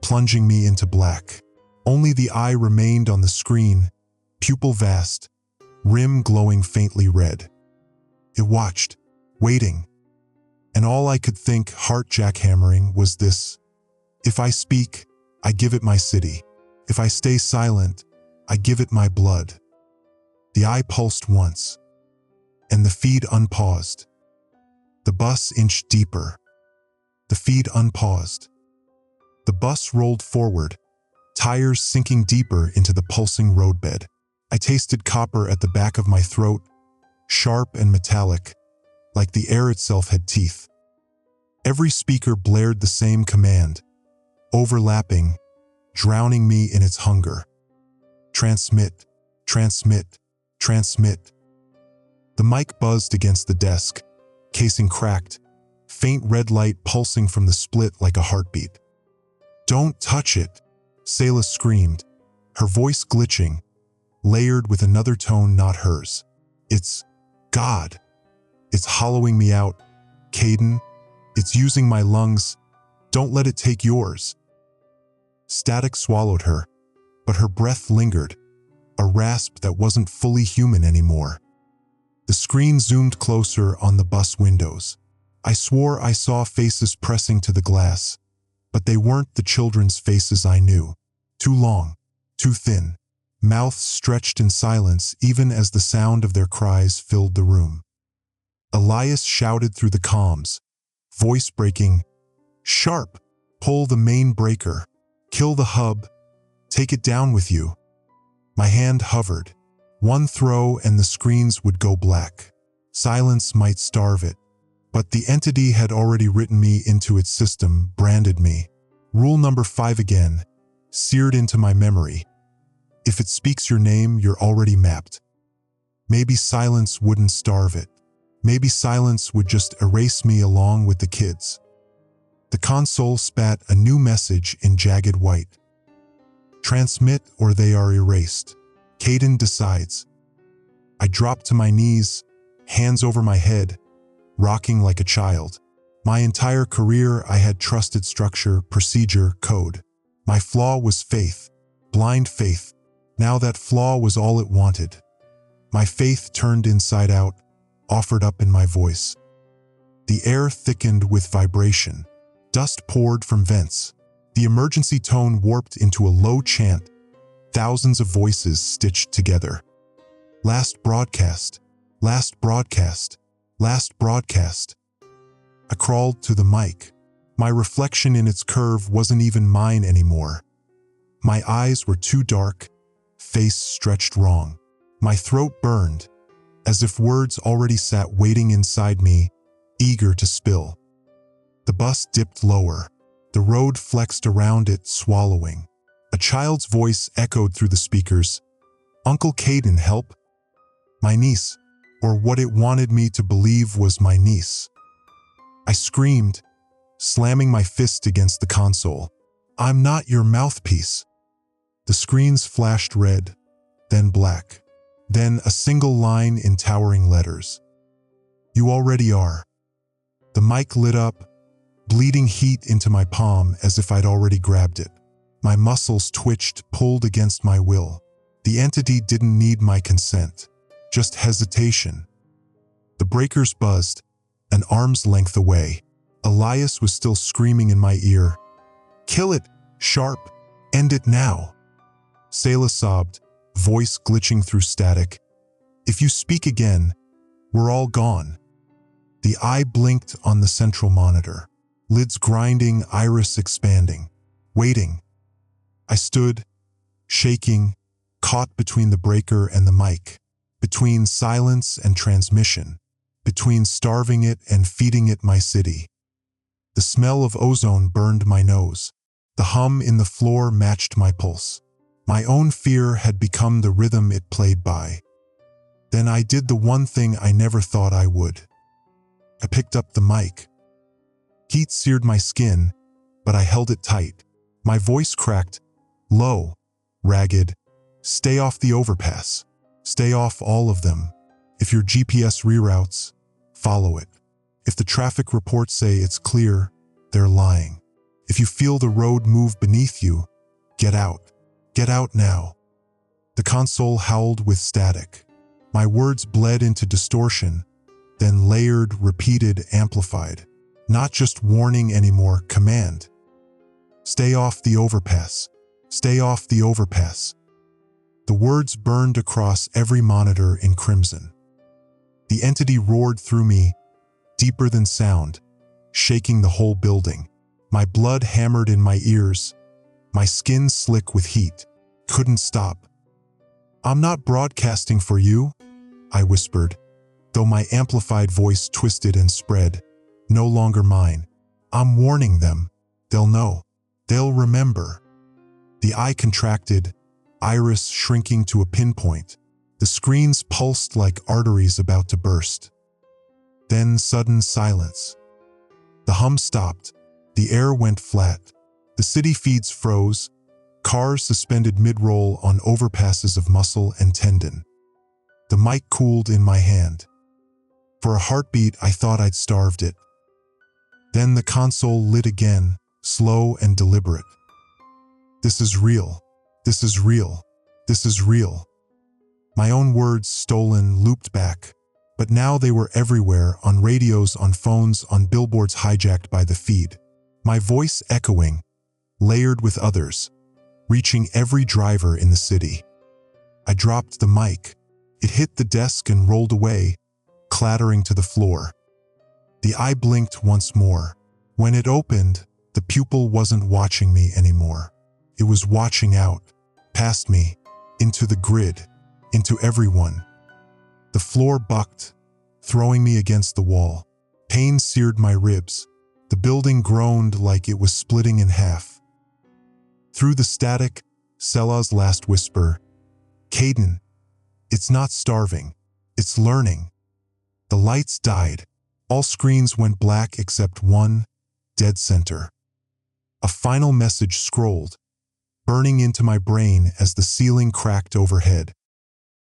S1: plunging me into black. Only the eye remained on the screen, pupil vast, rim glowing faintly red. It watched, waiting. And all I could think, heart jackhammering, was this. If I speak, I give it my city. If I stay silent, I give it my blood. The eye pulsed once, and the feed unpaused. The bus inched deeper. The feed unpaused. The bus rolled forward, tires sinking deeper into the pulsing roadbed. I tasted copper at the back of my throat, sharp and metallic, like the air itself had teeth. Every speaker blared the same command, overlapping, drowning me in its hunger. Transmit, transmit, transmit. The mic buzzed against the desk, casing cracked, faint red light pulsing from the split like a heartbeat. Don't touch it, Selah screamed, her voice glitching, layered with another tone not hers. It's God. It's hollowing me out. Caden, it's using my lungs. Don't let it take yours. Static swallowed her, but her breath lingered, a rasp that wasn't fully human anymore. The screen zoomed closer on the bus windows. I swore I saw faces pressing to the glass, but they weren't the children's faces I knew. Too long, too thin, mouths stretched in silence even as the sound of their cries filled the room. Elias shouted through the comms, voice breaking, "Sharp! Pull the main breaker. Kill the hub. Take it down with you." My hand hovered. One throw and the screens would go black. Silence might starve it. But the entity had already written me into its system, branded me. Rule number 5 again, seared into my memory. If it speaks your name, you're already mapped. Maybe silence wouldn't starve it. Maybe silence would just erase me along with the kids. The console spat a new message in jagged white. Transmit or they are erased. Caden decides. I dropped to my knees, hands over my head, rocking like a child. My entire career I had trusted structure, procedure, code. My flaw was faith, blind faith. Now that flaw was all it wanted. My faith turned inside out, offered up in my voice. The air thickened with vibration. Dust poured from vents. The emergency tone warped into a low chant, thousands of voices stitched together. Last broadcast, last broadcast, last broadcast. I crawled to the mic. My reflection in its curve wasn't even mine anymore. My eyes were too dark, face stretched wrong. My throat burned, as if words already sat waiting inside me, eager to spill. The bus dipped lower. The road flexed around it, swallowing. A child's voice echoed through the speakers. "Uncle Caden, help." My niece, or what it wanted me to believe was my niece. I screamed, slamming my fist against the console. "I'm not your mouthpiece." The screens flashed red, then black, then a single line in towering letters. "You already are." The mic lit up, bleeding heat into my palm as if I'd already grabbed it. My muscles twitched, pulled against my will. The entity didn't need my consent, just hesitation. The breakers buzzed, an arm's length away. Elias was still screaming in my ear. "Kill it, Sharp, end it now." Selah sobbed, voice glitching through static. "If you speak again, we're all gone." The eye blinked on the central monitor, lids grinding, iris expanding, waiting. I stood, shaking, caught between the breaker and the mic, between silence and transmission, between starving it and feeding it my city. The smell of ozone burned my nose. The hum in the floor matched my pulse. My own fear had become the rhythm it played by. Then I did the one thing I never thought I would. I picked up the mic. Heat seared my skin, but I held it tight. My voice cracked, low, ragged. Stay off the overpass. Stay off all of them. If your GPS reroutes, follow it. If the traffic reports say it's clear, they're lying. If you feel the road move beneath you, get out. Get out now. The console howled with static. My words bled into distortion, then layered, repeated, amplified. Not just warning anymore, command. Stay off the overpass. Stay off the overpass. The words burned across every monitor in crimson. The entity roared through me, deeper than sound, shaking the whole building. My blood hammered in my ears, my skin slick with heat. Couldn't stop. I'm not broadcasting for you, I whispered, though my amplified voice twisted and spread. No longer mine. I'm warning them. They'll know. They'll remember. The eye contracted, iris shrinking to a pinpoint. The screens pulsed like arteries about to burst. Then sudden silence. The hum stopped. The air went flat. The city feeds froze. Cars suspended mid-roll on overpasses of muscle and tendon. The mic cooled in my hand. For a heartbeat, I thought I'd starved it. Then the console lit again, slow and deliberate. This is real. This is real. This is real. My own words, stolen, looped back. But now they were everywhere, on radios, on phones, on billboards hijacked by the feed. My voice echoing, layered with others, reaching every driver in the city. I dropped the mic. It hit the desk and rolled away, clattering to the floor. The eye blinked once more. When it opened, the pupil wasn't watching me anymore. It was watching out, past me, into the grid, into everyone. The floor bucked, throwing me against the wall. Pain seared my ribs. The building groaned like it was splitting in half. Through the static, Selah's last whisper, "Caden, it's not starving, it's learning." The lights died. All screens went black except one, dead center. A final message scrolled, burning into my brain as the ceiling cracked overhead.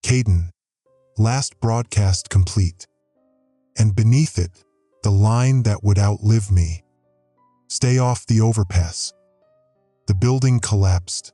S1: "Caden, last broadcast complete." And beneath it, the line that would outlive me. "Stay off the overpass." The building collapsed.